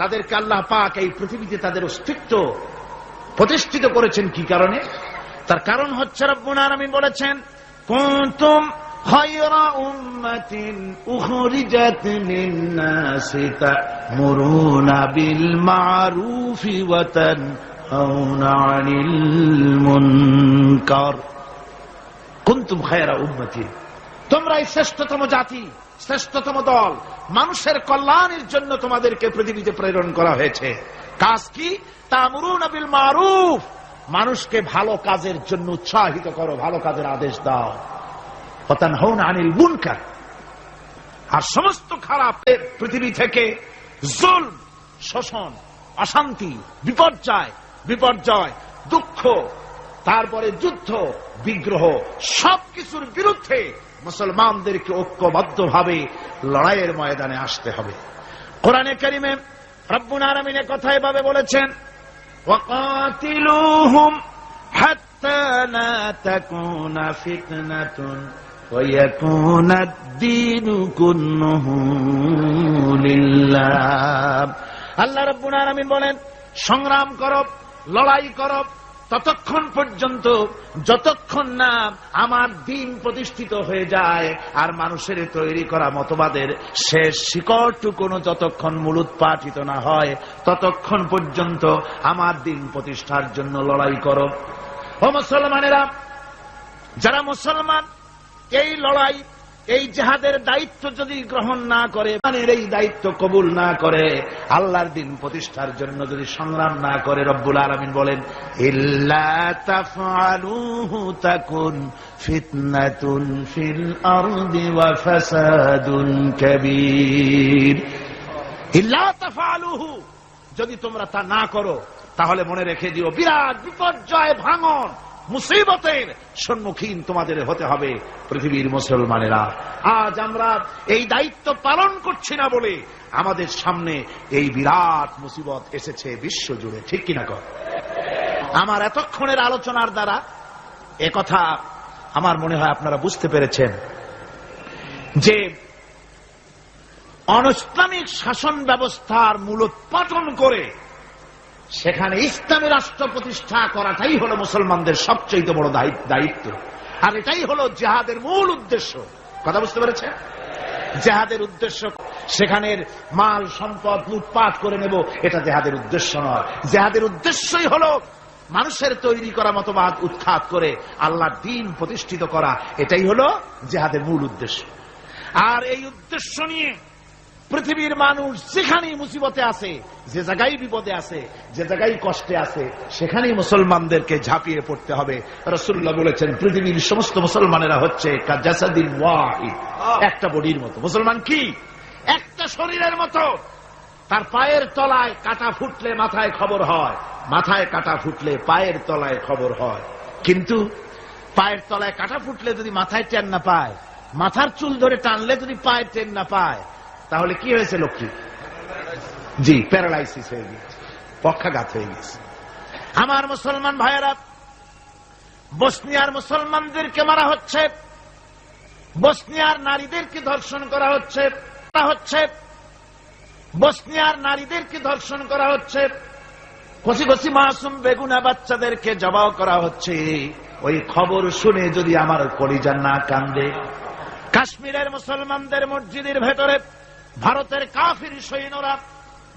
তাদেরকে আল্লাহ পাক এই পৃথিবীতে তাদের অস্তিত্ব প্রতিষ্ঠিত করেছেন কি কারণে? তার কারণ হচ্ছে রব্বুল আলামিন বলেছেন, কুনতুম খায়রা উম্মাতিন উখরিজাত লিন-নাসি তা'মুরুনা বিল মা'রুফি ওয়া তানহাউনা আনিল মুনকার। কুনতুম খায়রা উম্মাতিন, তোমরাই শ্রেষ্ঠতম জাতি, শ্রেষ্ঠতম দল। মানুষের কল্যাণের জন্য তোমাদেরকে পৃথিবীতে প্রেরণ করা হয়েছে। কাজ কি? তা'মুরুনা বিল মা'রুফ, মানুষকে ভালো কাজের জন্য উৎসাহিত করো, ভালো কাজের আদেশ দাও। ওয়া তানহাউনা আনিল মুনকার, আর সমস্ত খারাপ পৃথিবী থেকে জুলম, শোষণ, অশান্তি, বিপর্যয়, দুঃখ, তারপরে যুদ্ধ, বিগ্রহ, সবকিছুর বিরুদ্ধে মুসলমানদেরকে ঐক্যবদ্ধভাবে লড়াইয়ের ময়দানে আসতে হবে। কোরআনে কারিমে রব্বুল আলামিন কথা এভাবে বলেছেন, ওয়াকাতিলুহুম হাত্তা লা তাকুনা ফিতনাতুন ওয়া ইয়াকুনাদ দীনু কুল্লুহু লিল্লাহ। আল্লাহ রব্বুল আলামিন বলেন, সংগ্রাম করো, লড়াই করো ততক্ষণ পর্যন্ত যতক্ষণ না আমার দ্বীন প্রতিষ্ঠিত হয়ে যায়, আর মানুষের তৈরি করা মতবাদের শেষ শিকড়টুকুনো যতক্ষণ মূলোৎপাটিত না হয়, ততক্ষণ পর্যন্ত আমার দ্বীন প্রতিষ্ঠার জন্য লড়াই করো। ও মুসলমানেরা, যারা মুসলমান এই লড়াই, এই জিহাদের দায়িত্ব যদি গ্রহণ না করে, এই দায়িত্ব কবুল না করে, আল্লাহর দ্বীন প্রতিষ্ঠার জন্য যদি সংগ্রাম না করে, রব্বুল আলামিন বলেন, ইল্লা তাফআলুহু তাকুন ফিতনাতুন ফিল আরদি ওয়া ফাসাদুন কাবীর। ইল্লা তাফআলুহু, যদি তোমরা তা না করো, তাহলে মনে রেখে দিও বিরাট বিপর্যয়, ভাঙন, মুসিবতের সম্মুখীন তোমাদের হতে হবে পৃথিবীর মুসলমানেরা। আজ আমরা এই দায়িত্ব পালন করছি না বলে আমাদের সামনে এই বিরাট মুসিবত এসেছে বিশ্ব জুড়ে, ঠিক কিনা কর? আমার এতক্ষণের আলোচনার দ্বারা একথা আমার মনে হয় আপনারা বুঝতে পেরেছেন যে অনৈসলামিক শাসন ব্যবস্থার মূলোৎপাটন করে সেখানে ইসলামী রাষ্ট্র প্রতিষ্ঠা করাটাই হলো মুসলমানদের সবচেয়ে বড় দায়িত্ব। আর এটাই হলো জিহাদের মূল উদ্দেশ্য। কথা বুঝতে পেরেছে? জিহাদের উদ্দেশ্য সেখানের মাল সম্পদ লুটপাট করে নেব, এটা জিহাদের উদ্দেশ্য নয়। জিহাদের উদ্দেশ্যই হলো মানুষের তৈরি করা মতবাদ উৎখাত করে আল্লাহর দ্বীন প্রতিষ্ঠিত করা, এটাই হলো জিহাদের মূল উদ্দেশ্য। আর এই উদ্দেশ্য নিয়ে পৃথিবীর মানুষ যেখানেই মুসিবতে আছে, যে জায়গায় বিপদে আছে, যে জায়গায় কষ্টে আছে, সেখানেই মুসলমানদেরকে ঝাঁপিয়ে পড়তে হবে। রাসূলুল্লাহ বলেছেন, পৃথিবীর সমস্ত মুসলমানেরা হচ্ছে কাজাসাদিন ওয়াহিদ, একটা বডির মতো। মুসলমান কি? একটা শরীরের মতো। তার পায়ের তলায় কাটা ফুটলে মাথায় খবর হয়, মাথায় কাটা ফুটলে পায়ের তলায় খবর হয়। কিন্তু পায়ের তলায় কাটা ফুটলে যদি মাথায় টেন না পায়, মাথার চুল ধরে টানলে যদি পায়ের টেন না পায়, তাহলে কি হয়েছে লোকটি? জি, প্যারালাইসিস হয়ে গেছে, পক্ষাঘাত হয়ে গেছে। আমার মুসলমান ভাইয়েরা, বসনিয়ার মুসলমানদেরকে মারা হচ্ছে, বসনিয়ার নারীদেরকে ধর্ষণ করা হচ্ছে, বসনিয়ার নারীদেরকে ধর্ষণ করা হচ্ছে, কচি কচি মাসুম বেগুনা বাচ্চাদেরকে জবাই করা হচ্ছে। ওই খবর শুনে যদি আমার কলিজা না কান্দে। কাশ্মীরের মুসলমানদের মসজিদের ভেতরে ভারতের কাফির সৈন্যরা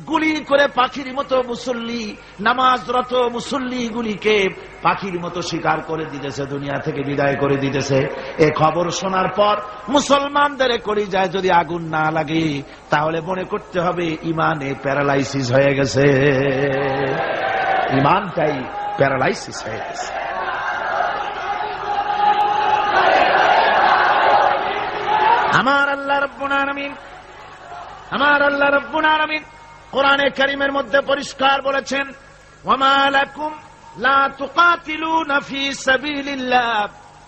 গুলি করে পাখির মতো মুসল্লি, নামাজরত মুসল্লি গুলিকে পাখির মতো শিকার করে দিতেছে, দুনিয়া থেকে বিদায় করে দিতেছে। এ খবর শোনার পর মুসলমানদের কলিজায় যদি আগুন না লাগে, তাহলে মনে করতে হবে ইমানে প্যারালাইসিস হয়ে গেছে, ইমানটাই প্যারালাইসিস হয়ে গেছে। আমার আল্লাহ রাব্বুল আলামিন কোরআনে কারীমের মধ্যে পরিষ্কার বলেছেন, ওয়ামা লাকুম লা তুকাতিলুনা ফি সাবিলিল্লাহ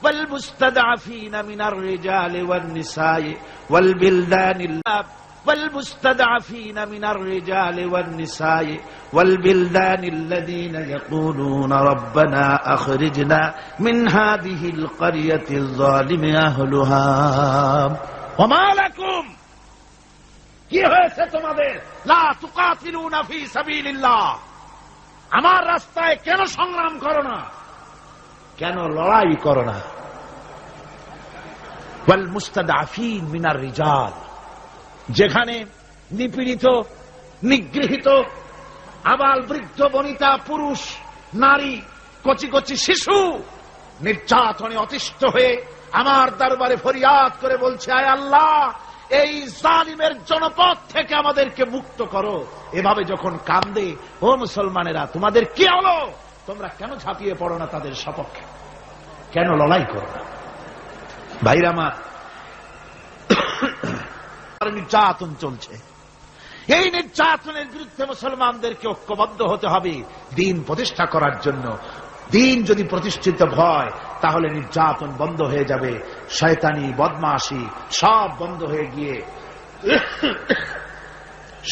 ওয়াল মুস্তাদআফিনা মিনার রিজালি ওয়ান নিসাই ওয়াল বিলদানিল্লাহ والمستضعفين من الرجال والنساء والبلدان الذين يقولون ربنا أخرجنا من هذه القرية الظالم أهلها وما لكم কি হয়েছে তোমাদের লা তুকাতিলুনা ফি সাবিলিল্লাহ, আমার রাস্তায় কেন সংগ্রাম করো না, কেন লড়াই করো না? ওয়াল মুস্তাদআফিন মিনার রিজাল, যেখানে নিপীড়িত, নিগৃহীত, আবাল বৃদ্ধ বনিতা, পুরুষ নারী, কচি কচি শিশু নির্যাতনে অতিষ্ঠ হয়ে আমার দরবারে ফরিয়াদ করে বলছে, আয় আল্লাহ, এই জালিমের জনপদ থেকে আমাদেরকে মুক্ত করো। এভাবে যখন কান্দে, ও মুসলমানেরা, তোমাদের কি হলো? তোমরা কেন ঝাঁপিয়ে পড়ো না তাদের সপক্ষে, কেন লড়াই করো না? ভাইরা আমার, নির্যাতন চলছে। এই নির্যাতনের বিরুদ্ধে মুসলমানদেরকে ঐক্যবদ্ধ হতে হবে দ্বীন প্রতিষ্ঠা করার জন্য। দ্বীন যদি প্রতিষ্ঠিত হয় তাহলে নির্যাতন বন্ধ হয়ে যাবে, শয়তানি বদমাশি সব বন্ধ হয়ে গিয়ে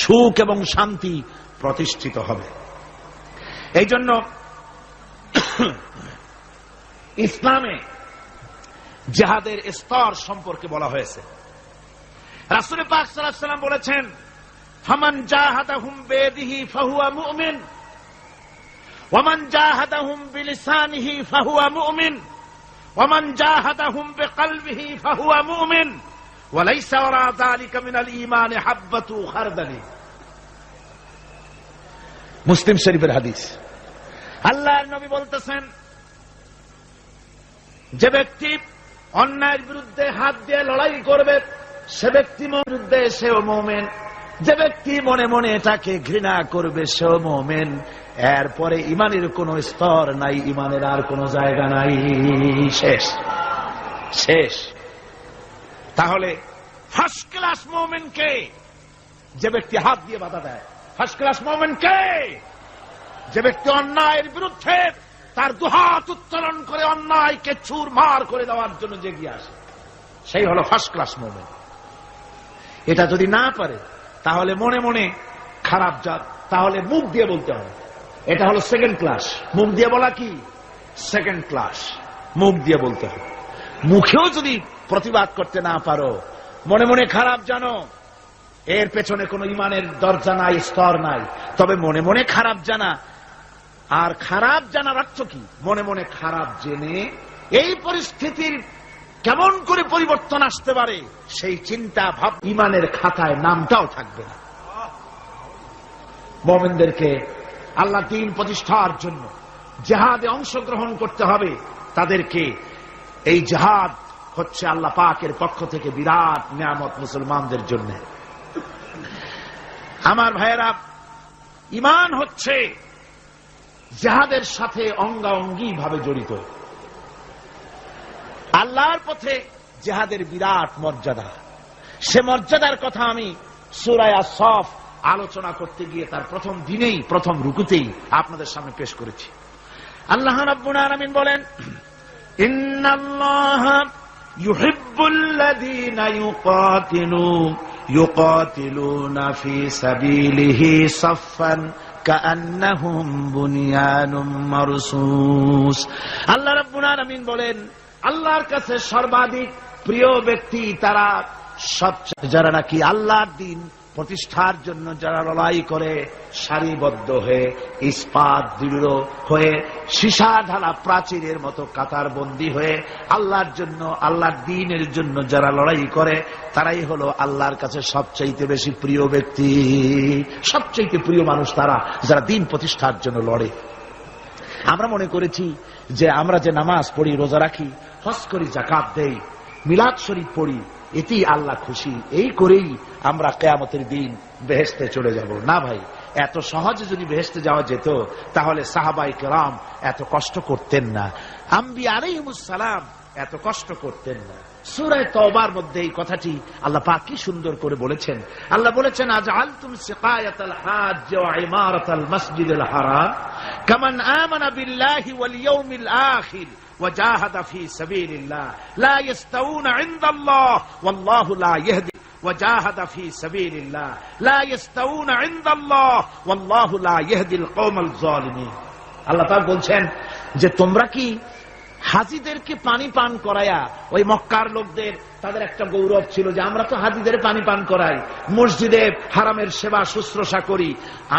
সুখ এবং শান্তি প্রতিষ্ঠিত হবে। এই জন্য ইসলামে জিহাদের স্তর সম্পর্কে বলা হয়েছে। রাসূল পাক সাল্লাল্লাহু আলাইহি ওয়াসাল্লাম বলেছেন, ফামান জাহাদাহুম বিয়াদিহি ফাহুয়া মুমিন ওয়া মান জাহাদাহুম বিলিসানিহি ফাহুয়া মুমিন ওয়া মান জাহাদাহুম বিকলবিহি ফাহুয়া মুমিন ওয়া লাইসা ওয়ারা যালিকা মিনাল ঈমান হাববাতু খারদালি। মুসলিম শরীফের হাদিস। আল্লাহর নবী বলতেছেন, যে ব্যক্তি অন্যায়ের বিরুদ্ধে হাত দিয়ে লড়াই করবে সে ব্যক্তি বিরুদ্ধে সেও মুমিন, যে ব্যক্তি মনে মনে এটাকে ঘৃণা করবে সেও মুমিন। এরপরে ইমানের কোন স্তর নাই, ইমানের আর কোন জায়গা নাই, শেষ শেষ। তাহলে ফার্স্ট ক্লাস মুমিন কে? যে ব্যক্তি হাত দিয়ে বাধা দেয়। ফার্স্ট ক্লাস মুমিন কে? যে ব্যক্তি অন্যায়ের বিরুদ্ধে তার দুহাত উত্তোলন করে অন্যায়কে চুরমার করে দেওয়ার জন্য জেগে আসে, সেই হলো ফার্স্ট ক্লাস মুমিন। এটা যদি না পারে তাহলে মনে মনে খারাপ জাত, তাহলে মুখ দিয়ে বলতে হবে। এটা হলো সেকেন্ড ক্লাস। মুখ দিয়ে বলা কি? Second class. মুখ দিয়ে বলতে হবে। মুখেও যদি প্রতিবাদ করতে না পারো, মনে মনে খারাপ জানো, এর পেছনে কোনো ইমানের দরজা নাই, স্তর নাই। তবে মনে মনে খারাপ জানা, আর খারাপ জানার অর্থ কি? মনে মনে খারাপ জেনে এই পরিস্থিতির কেমন করে পরিবর্তন আসতে পারে সেই চিন্তা ভাব ইমানের খাতায় নামটাও থাকবে না। মুমিনদেরকে আল্লাহ দ্বীন প্রতিষ্ঠার জন্য জিহাদে অংশগ্রহণ করতে হবে। তাদেরকে এই জিহাদ হচ্ছে আল্লাহ পাকের পক্ষ থেকে বিরাট নিয়ামত মুসলমানদের জন্য। আমার ভাইয়েরা, ঈমান হচ্ছে জিহাদের সাথে অঙ্গাঅঙ্গি ভাবে জড়িত। আল্লাহর পথে জিহাদের বিরাট মর্যাদা। সে মর্যাদার কথা আমি সূরা আস-সাফ আলোচনা করতে গিয়ে তার প্রথম দিনেই, প্রথম রুকুতেই আপনাদের সামনে পেশ করেছি। আল্লাহ রাব্বুল আলামিন বলেন, ইন্নাল্লাহা ইউহিব্বুল্লাযীনা ইউকাতিলুনা ফী সাবিলিহি সাফফান কাআন্নাহুম বুনিয়ানুম মারসুস। আল্লাহ রাব্বুল আলামিন বলেন, আল্লাহর কাছে সর্বাধিক প্রিয় ব্যক্তি তারা সবচেয়ে যারা নাকি আল্লাহর দ্বীন প্রতিষ্ঠার জন্য যারা লড়াই করে সারিবদ্ধ হয়ে, ইস্পাত দৃঢ় হয়ে, সীসা ঢালা প্রাচীরের মতো কাতারবন্দী হয়ে আল্লাহর জন্য, আল্লাহর দ্বীনের জন্য যারা লড়াই করে তারাই হলো আল্লাহর কাছে সবচাইতে বেশি প্রিয় ব্যক্তি। সবচাইতে প্রিয় মানুষ তারা যারা দ্বীন প্রতিষ্ঠার জন্য লড়ে। আমরা মনে করেছি যে আমরা যে নামাজ পড়ি, রোজা রাখি, হজ করি, যাকাত দেই, মিলাদ শরীফ পড়ি, এতেই আল্লাহ খুশি, এই করেই আমরা কিয়ামতের দিন বেহেশতে চলে যাব। না ভাই, এত সহজে যদি বেহেশতে যাওয়া যেত তাহলে সাহাবায়ে কেরাম এত কষ্ট করতেন না, আম্বিয়া আলাইহিমুস সালাম এত কষ্ট করতেন না। সূরা তওবার মধ্যে এই কথাটি আল্লাহ পাক কি সুন্দর করে বলেছেন। আল্লাহ বলেছেন, আজআলতুম সিকায়াতাল হাজ্জ ওয়া ইমারাতাল মাসজিদিল হারাম কামান আমানা বিল্লাহি ওয়াল ইয়াউমিল আখির ওয়া জাহাদা ফি সাবিলিল্লাহ লা ইস্তাউনা ইনদাল্লাহ ওয়াল্লাহু লা ইয়াহদি ওয়া জাহাদা ফি সাবিলিল্লাহ লা ইস্তাউনা ইনদাল্লাহ ওয়াল্লাহু লা ইয়াহদিল কওমাল যালিমিন। আল্লাহ পাক বলছেন যে তোমরা কি হাজিদেরকে পানি পান করায়া, ওই মক্কার লোকদের তাদের একটা গৌরব ছিল যে আমরা তো হাজিদের পানি পান করাই, মসজিদে হারামের সেবা শুশ্রূষা করি,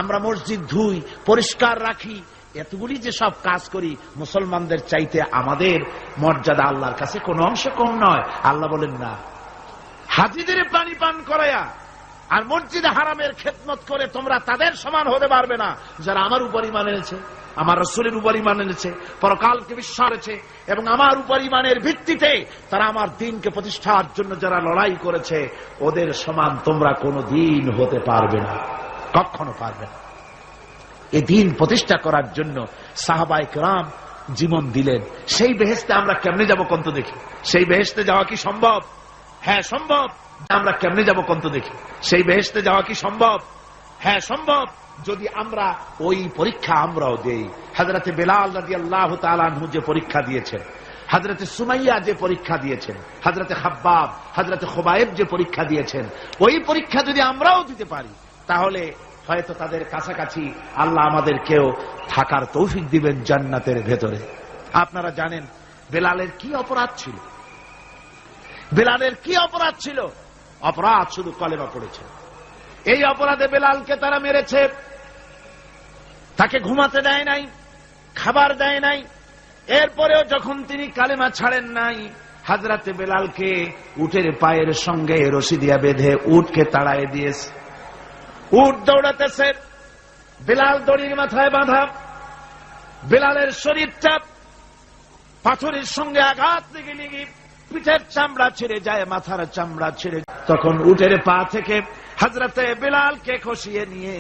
আমরা মসজিদ ধুই, পরিষ্কার রাখি, এতগুলি যে সব কাজ করি, মুসলমানদের চাইতে আমাদের মর্যাদা আল্লাহর কাছে কোনো অংশ কম নয়। আল্লাহ বলেন না, হাজিদের পানি পান করায়া আর মসজিদে হারামের খেদমত করে তোমরা তাদের সমান হতে পারবে না যারা আমার উপর ঈমান এনেছে, আমার রাসূলের উপর ঈমান এনেছে, পরকালকে বিশ্বাস করেছে এবং আমার উপর ঈমানের ভিত্তিতে তারা আমার দ্বীনকে প্রতিষ্ঠার জন্য যারা লড়াই করেছে, ওদের সমান তোমরা কোনো দিন হতে পারবে না, কখনো পারবে না। এই দ্বীন প্রতিষ্ঠা করার জন্য সাহাবায়ে কেরাম জীবন দিলেন। সেই বেহেশতে আমরা কেমনে যাব কন্ত দেখি? সেই বেহেশতে যাওয়া কি সম্ভব? হ্যাঁ সম্ভব। আমরা কেমনে যাব কন্ত দেখি? সেই বেহেশতে যাওয়া কি সম্ভব? হ্যাঁ সম্ভব, যদি আমরা ওই পরীক্ষা আমরাও দেই। হযরতে বেলাল রাদিয়াল্লাহু তাআলা আনহু যে পরীক্ষা দিয়েছেন, হযরতে সুমাইয়া যে পরীক্ষা দিয়েছেন, হযরতে খাব্বাব, হযরতে খুবাইব যে পরীক্ষা দিয়েছেন, ওই পরীক্ষা যদি আমরাও দিতে পারি তাহলে হয়তো তাদের কাছাকাছি আল্লাহ আমাদেরকেও থাকার তৌফিক দিবেন জান্নাতের ভেতরে। আপনারা জানেন বেলালের কি অপরাধ ছিল? বেলালের কি অপরাধ ছিল? অপরাধ শুধু কলেমা পড়েছে। এই অপরাধে বেলালকে তারা মেরেছে, তাকে ঘুমাতে দেয় নাই, খাবার দেয় নাই। এরপরেও যখন তিনি কালেমা ছাড়েন নাই, হযরতে বেলালকে উটের পায়ের সঙ্গে রশি দিয়া বেঁধে উটকে তাড়ায় দিয়েছে। উট দৌড়াতেছে, বেলাল দড়ির মাথায় বাঁধা, বেলালের শরীরটা পাথরের সঙ্গে আঘাত লেগে লেগে পিঠের চামড়া ছিঁড়ে যায়, মাথার চামড়া ছিঁড়ে। তখন উটের পা থেকে হযরতে বেলালকে খসিয়ে নিয়ে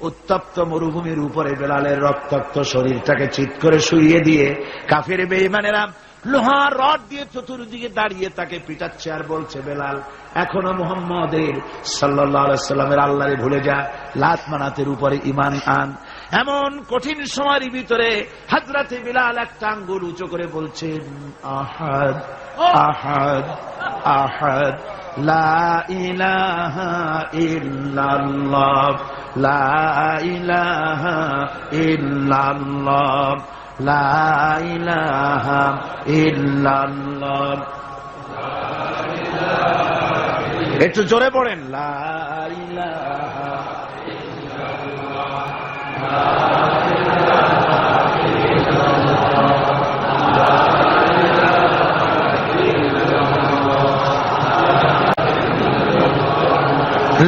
উত্তপ্ত মরুভূমির উপরে বেলালের রক্তাক্ত শরীরটাকে চিৎ করে শুইয়ে দিয়ে কাফের বেঈমানেরা লোহার রড দিয়ে চতুর্দিকে দাঁড়িয়ে তাকে পিটাচ্ছে আর বলছে, বেলাল এখনো মুহাম্মদের সাল্লাল্লাহু আলাইহি সাল্লামের আল্লাহরে ভুলে যা, লাত মানাতের উপরে ঈমান আন। এমন কঠিন সময়ের ভিতরে হযরতে বেলাল একটা আঙ্গুল উঁচু করে বলছেন, আহাদ আহাদ আহাদ লা ইলাহা ইল্লাল্লাহ লা ইলাহা ইল্লাল্লাহ লা ইলাহা ইল্লাল্লাহ। একটু জোরে পড়েন, লা ইলাহা ইল্লাল্লাহ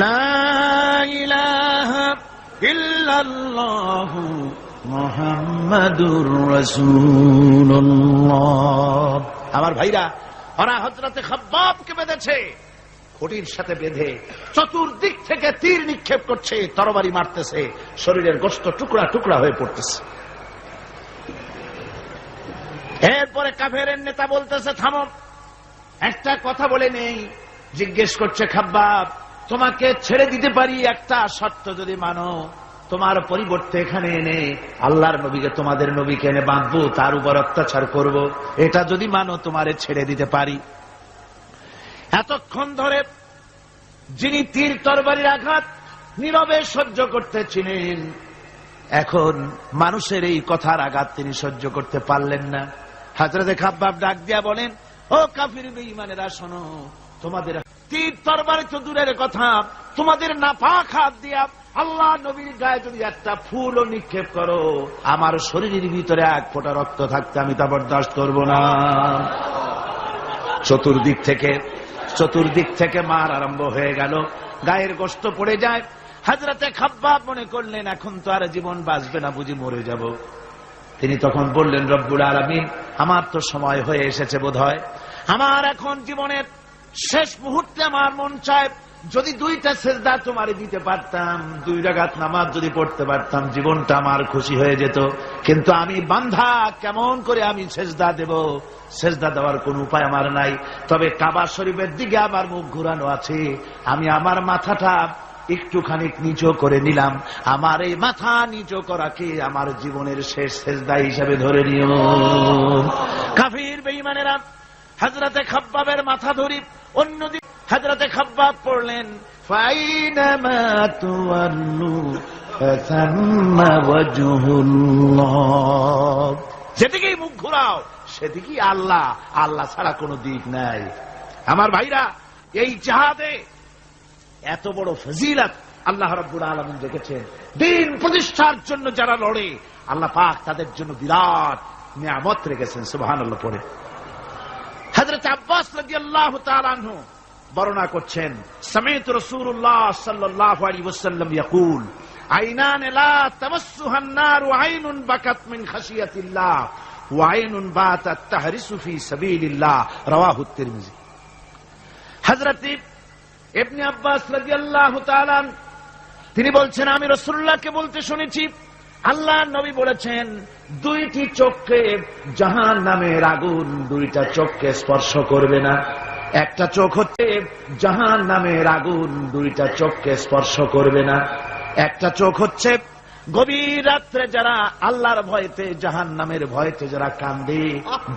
লা ইলাহা ইল্লাল্লাহ মুহাম্মাদুর রাসূলুল্লাহ। আমার ভাইরা, ওরা হযরতে খাব্বাবকে বেঁধেছে, খুঁটির সাথে বেঁধে চতুর্দিক থেকে তীর নিক্ষেপ করছে, তরবারি মারতেছে, শরীরের গোশত টুকরা টুকরা হয়ে পড়তেছে। এরপরে কাফেরের নেতা বলতেছে, থামো, একটা কথা বলে নেই। জিজ্ঞেস করছে, খাব্বাব তোমাকে ছেড়ে দিতে পারি একটা শর্ত যদি মানো, তোমার পরিবর্তে এখানে এনে আল্লাহর নবীকে, তোমাদের নবীকে এনে বাঁধবো, তার উপর অত্যাচার করব, এটা যদি মানো তোমারে ছেড়ে দিতে পারি। এতক্ষণ ধরে যিনি তীর তরবারির আঘাত নীরবে সহ্য করতেছিলেন, এখন মানুষের এই কথার আঘাত তিনি সহ্য করতে পারলেন না। হযরতে খাব্বাব ডাক দিয়া বলেন, ও কাফির বেঈমানেরা শোনো, তোমাদের তীর তরবারি তো দূরের কথা, তোমাদের নাপাক হাত দিয়া আল্লাহ নবীর গায়ে যদি একটা ফুলও নিক্ষেপ করো, আমার শরীরের ভিতরে এক ফোঁটা রক্ত থাকতে আমি তা বরদাস্ত করব না। চতুর্দিক থেকে মার আরম্ভ হয়ে গেল, গায়ের গোশত পড়ে যায়। হযরতে খাব্বাব মনে করলেন এখন তো আর জীবন বাঁচবে না, বুঝি মরে যাব। তিনি তখন বললেন, রব্বুল আলামিন, আমার তো সময় হয়ে এসেছে বোধহয়, আমার এখন জীবনের শেষ মুহূর্তে আমার মন চায় যদি 2টা সেজদা তোমারে দিতে পারতাম, 2 রাকাত নামাজ যদি পড়তে পারতাম, জীবনটা আমার খুশি হয়ে যেত। কিন্তু আমি বান্ধা, কেমন করে আমি সেজদা দেব? সেজদা দেওয়ার কোন উপায় আমার নাই। তবে কাবা শরীফের দিকে আমার মুখ ঘুরানো আছে, আমি আমার মাথাটা একটুখানি নিচু করে নিলাম। আমার এই মাথা নিচু করাকে আমার জীবনের শেষ সেজদা হিসেবে ধরে নিও। কাফির বেঈমানেরা হযরতে খাব্বাবের মাথা ধরি, অন্যদিকে হযরতে খাব্বাব পড়লেন ফাইনামা তুওয়াল্লু ফাসাম্মা ওয়াজহুল্লাহ, যেদিকেই মুখ ঘুরাও সেদিকেই আল্লাহ, আল্লাহ ছাড়া কোনো দিক নাই। আমার ভাইরা, এই জিহাদে এত বড় ফজিলত আল্লাহ রাব্বুল আলামিন রেখেছেন। দ্বীন প্রতিষ্ঠার জন্য যারা লড়ে, আল্লাহ পাক তাদের জন্য বিরাট নিয়ামত রেখেছেন। সুবহানাল্লাহ পড়ে হযরত আব্বাস রাদিয়াল্লাহু তাআলা আনহু বর্ণনা করছেন, সামি'তু রাসূলুল্লাহ সাল্লাল্লাহু আলাইহি ওয়াসাল্লাম ইয়াকুল আইনান লা তামাসসুহান নার ওয়া আইনুন বাকাত মিন খাশিয়াতিল্লাহ ওয়া আইনুন বাতাত তাহরিসু ফি সাবিলিল্লাহ, রাওয়াহু তিরমিজি। হযরত ইবনে আব্বাস রাদিয়াল্লাহু তাআলা তিনি বলছেন, আমি রাসূলুল্লাহকে বলতে শুনেছি, আল্লাহর নবী বলেছেন, 2টি চোখকে জাহান্নামের আগুন 2টা চোখকে স্পর্শ করবে না। একটা চোখ হচ্ছে জাহান্নামের আগুন 2টা চোখকে স্পর্শ করবে না। একটা চোখ হচ্ছে গভীর রাত্রে যারা আল্লাহর ভয়তে, জাহান্নামের ভয়তে যারা কান্দে,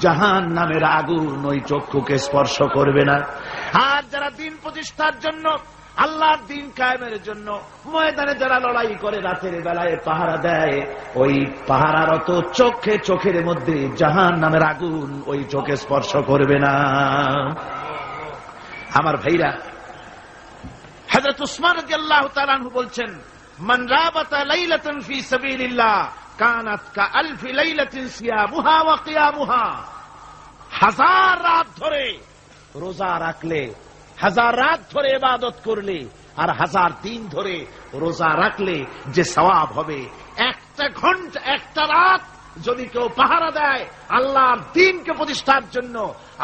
জাহান্নামের আগুন ওই চক্ষুকে স্পর্শ করবে না। আর যারা দ্বীন প্রতিষ্ঠার জন্য, আল্লাহর দ্বীন কায়েমের জন্য ময়দানে যারা লড়াই করে, রাতের বেলায় পাহারা দেয়, ওই পাহারারত চোখে, চোখের মধ্যে জাহান্নামের আগুন ওই চোখে স্পর্শ করবে না। আমার ভাইরা, হযরত উসমান রাদিয়াল্লাহু তাআলা আনহু বলছেন, মান রাবাতা লাইলাতান ফি সাবিলিল্লাহ কানাত কাআলফি লাইলাতিন সিয়ামুহা ওয়া কিয়ামুহা। 1000 রাত ধরে রোজা রাখলে, 1000 রাত ধরে ইবাদত করলে, আর 1000 দিন ধরে রোজা রাখলে যে সওয়াব হবে, একটা ঘন্টা, একটা রাত যদি কেউ পাহারা দেয় আল্লাহর দ্বীনকে প্রতিষ্ঠার জন্য,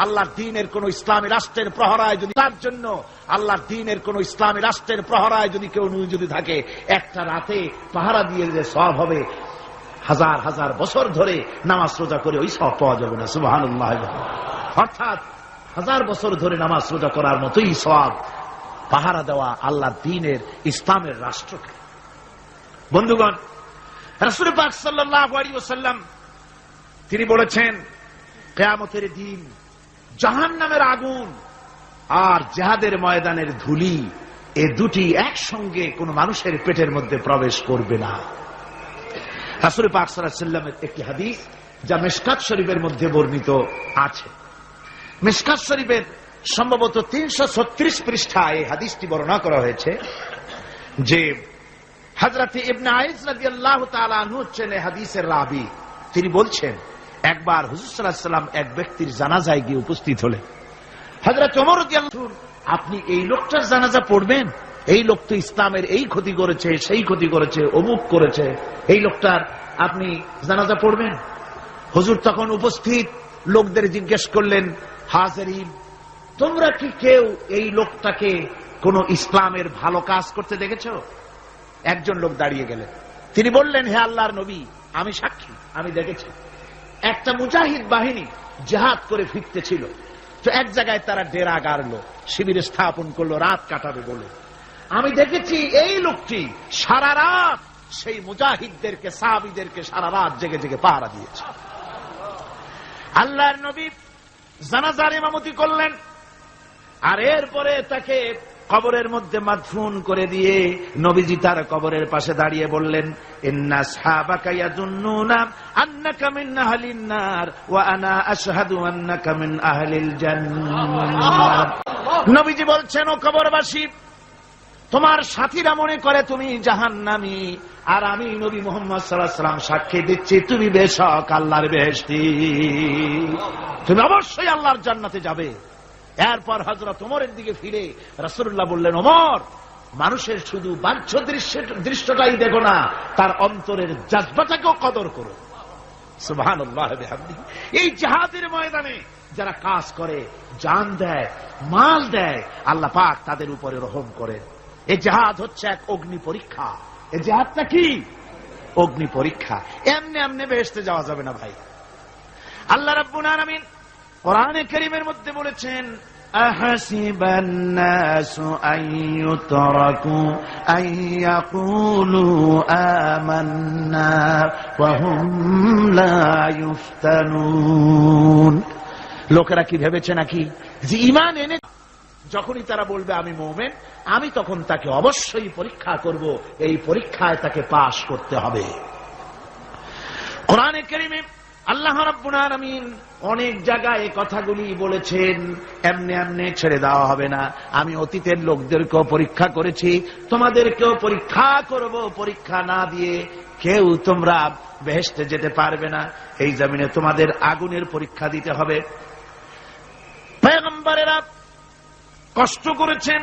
আল্লাহর দ্বীনের কোন ইসলামী রাষ্ট্রের প্রহরায় যদি, তার জন্য আল্লাহর দ্বীনের কোন ইসলামী রাষ্ট্রের প্রহরায় যদি কেউ যদি থাকে, একটা রাতে পাহারা দিয়ে যে সওয়াব হবে, 1000 1000 বছর ধরে নামাজ রোজা করে ওই সওয়াব পাওয়া যাবে না। সুবহানাল্লাহ। অর্থাৎ 1000 বছর ধরে নামাজ রোজা করার মতোই সওয়াব পাহারা দেওয়া আল্লাহর দ্বীনের, ইসলামের রাষ্ট্রকে। বন্ধুগণ, রাসূল পাক সাল্লাল্লাহু আলাইহি ওয়াসাল্লাম তিনি বলেছেন, কিয়ামতের দিন জাহান্নামের আগুন আর জিহাদের ময়দানের ধুলি, এই দুটি একসঙ্গে কোন মানুষের পেটের মধ্যে প্রবেশ করবে না। রাসূল পাক সাল্লাল্লাহু আলাইহি ওয়াসাল্লামের একটি হাদিস যা মিশকাত শরীফের মধ্যে বর্ণিত আছে। মিশকাত শরীফের সম্ভবত 336 পৃষ্ঠায় এই হাদিসটি বর্ণনা করা হয়েছে যে হযরত ইবনে আইস রাদিয়াল্লাহু তাআলা আনহু হচ্ছেন এই হাদিসের রাবী। তিনি বলছেন, একবার হুজুর সাল্লাল্লাহু আলাইহি ওয়াসাল্লাম এক ব্যক্তির জানাজায় গিয়ে উপস্থিত হলেন। হযরত ওমর রাদিয়াল্লাহু আনহু, আপনি এই লোকটার জানাজা পড়বেন? এই লোক তো ইসলামের এই ক্ষতি করেছে, সেই ক্ষতি করেছে, অমুক করেছে, এই লোকটার আপনি জানাজা পড়বেন? হুজুর তখন উপস্থিত লোকদের জিজ্ঞেস করলেন, হাজিরিন, তোমরা কি কেউ এই লোকটাকে কোন ইসলামের ভালো কাজ করতে দেখেছো? একজন লোক দাঁড়িয়ে গেলেন, তিনি বললেন, হে আল্লাহর নবী, আমি সাক্ষী, আমি দেখেছি। একটা মুজাহিদ বাহিনী জিহাদ করে ফিরতেছিল, তো এক জায়গায় তারা ডেরা গাড়লো, শিবির স্থাপন করলো, রাত কাটাবে বলে। আমি দেখেছি এই লোকটি সারা রাত সেই মুজাহিদদেরকে, সাহাবীদেরকে সারা রাত জেগে জেগে পাহারা দিয়েছে। আল্লাহর নবী জানাজার ইমামতি করলেন, আর এরপরে তাকে কবরের মধ্যে মাদফুন করে দিয়ে নবীজি তার কবরের পাশে দাঁড়িয়ে বললেন, ইন্না আসহাবাকা ইয়াযুন্নুনা আন্নাকা মিন আহলিন নার ওয়া আনা আশহাদু আন্নাকা মিন আহলিল জান্নাহ। নবীজি বলছেন, ও কবরবাসী, তোমার সাথীরা মনে করে তুমি জাহান্নামী, আর আমি নবী মুহাম্মদ সাল্লাল্লাহু আলাইহি ওয়াসাল্লাম সাক্ষী দিচ্ছি তুমি বেশক আল্লাহর বেহেশতি, তুমি অবশ্যই আল্লাহর জান্নাতে যাবে। এরপর হযরত ওমরের দিকে ফিরে রাসূলুল্লাহ বললেন, ওমর, মানুষের শুধু বাহ্য দৃশ্যটাই দেখো না, তার অন্তরের জজবাটাকেও কদর করো। সুবহানাল্লাহ বিহামদিহি। এই জিহাদের ময়দানে যারা কাজ করে, জান দেয়, মাল দেয়, আল্লাহ পাক তাদের উপরে রহম করেন। এই জিহাদ হচ্ছে এক অগ্নি পরীক্ষা। এই জিহাদটা কি? অগ্নি পরীক্ষা। এমনি এমনি বেহেশতে যাওয়া যাবে না ভাই। আল্লাহ রাব্বুল আলামিন কোরআনে কারীমের মধ্যে বলেছেন, আহাসিবান নাসু আন ইউতরাকু আন ইয়াকুলু আমান্না ওয়া হুম লা ইফতানুন। লোকেরা কি ভেবেছে নাকি যে ঈমান এনে যখনই তারা বলবে আমি মুমিন, আমি তখন তাকে অবশ্যই পরীক্ষা করব, এই পরীক্ষায় তাকে পাশ করতে হবে। কোরআনে কারীমে আল্লাহ রাব্বুল আলামিন অনেক জায়গায় এই কথাগুলি বলেছেন। এমনি এমনি ছেড়ে দেওয়া হবে না। আমি অতীতের লোকদেরকেও পরীক্ষা করেছি, তোমাদেরকেও পরীক্ষা করব। পরীক্ষা না দিয়ে কেউ তোমরা বেহেশতে যেতে পারবে না। এই জমিনে তোমাদের আগুনের পরীক্ষা দিতে হবে। পয়গম্বরেরা কষ্ট করেছেন,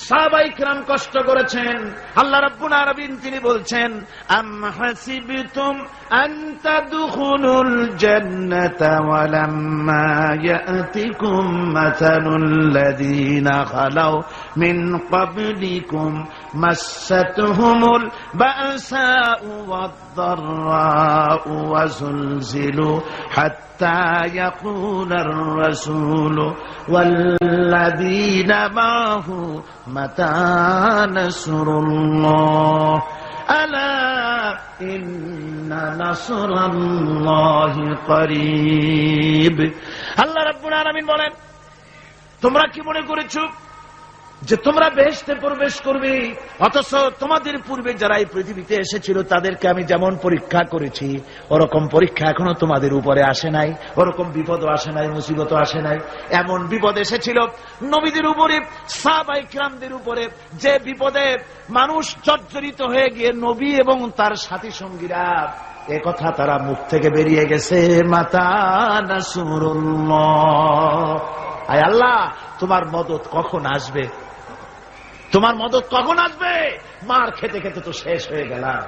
সাহাবায়ে কিরাম কষ্ট করেছেন। আল্লাহ রাব্বুল আলামিন তিনি বলছেন, আম হাসিবতুম আন তাদখুলুল জান্নাতা ওয়া লাম্মা ইয়াতিকুম মাসালুল লাযীনা খালাউ মিন ক্বাবলিকুম মাসাতহুমুল বাসাউ ওয়াদ-দাররাউ ওয়া যুলজিলু হাত্তা ইয়াকুলার রাসূলু ওয়াল্লাযীনা মা'হু মাতা নাসরুল্লাহ আলা ইন্না নাসরাল্লাহি করিব। আল্লাহ রাব্বুল আলামিন বলেন, তোমরা কি মনে করেছো যে তোমরা বেহেশতে প্রবেশ করবে, অথচ তোমাদের পূর্বে যারা এই পৃথিবীতে এসেছিল তাদেরকে আমি যেমন পরীক্ষা করেছি ওরকম পরীক্ষা এখনো তোমাদের উপরে আসে নাই, ওরকম বিপদও আসে নাই, মুসিবতও আসে নাই। এমন বিপদ এসেছিল নবীদের উপরে, সাহাবায়ে কিরামদের উপরে, যে বিপদে মানুষ জর্জরিত হয়ে গিয়ে নবী এবং তার সাথী সঙ্গীরা একথা তারা মুখ থেকে বেরিয়ে গেছে, মাতা নাসরুল্লাহ, আয় আল্লাহ তোমার মদত কখন আসবে, তোমার মদত কখন আসবে। মার খেতে খেতে তো শেষ হয়ে গেলাম।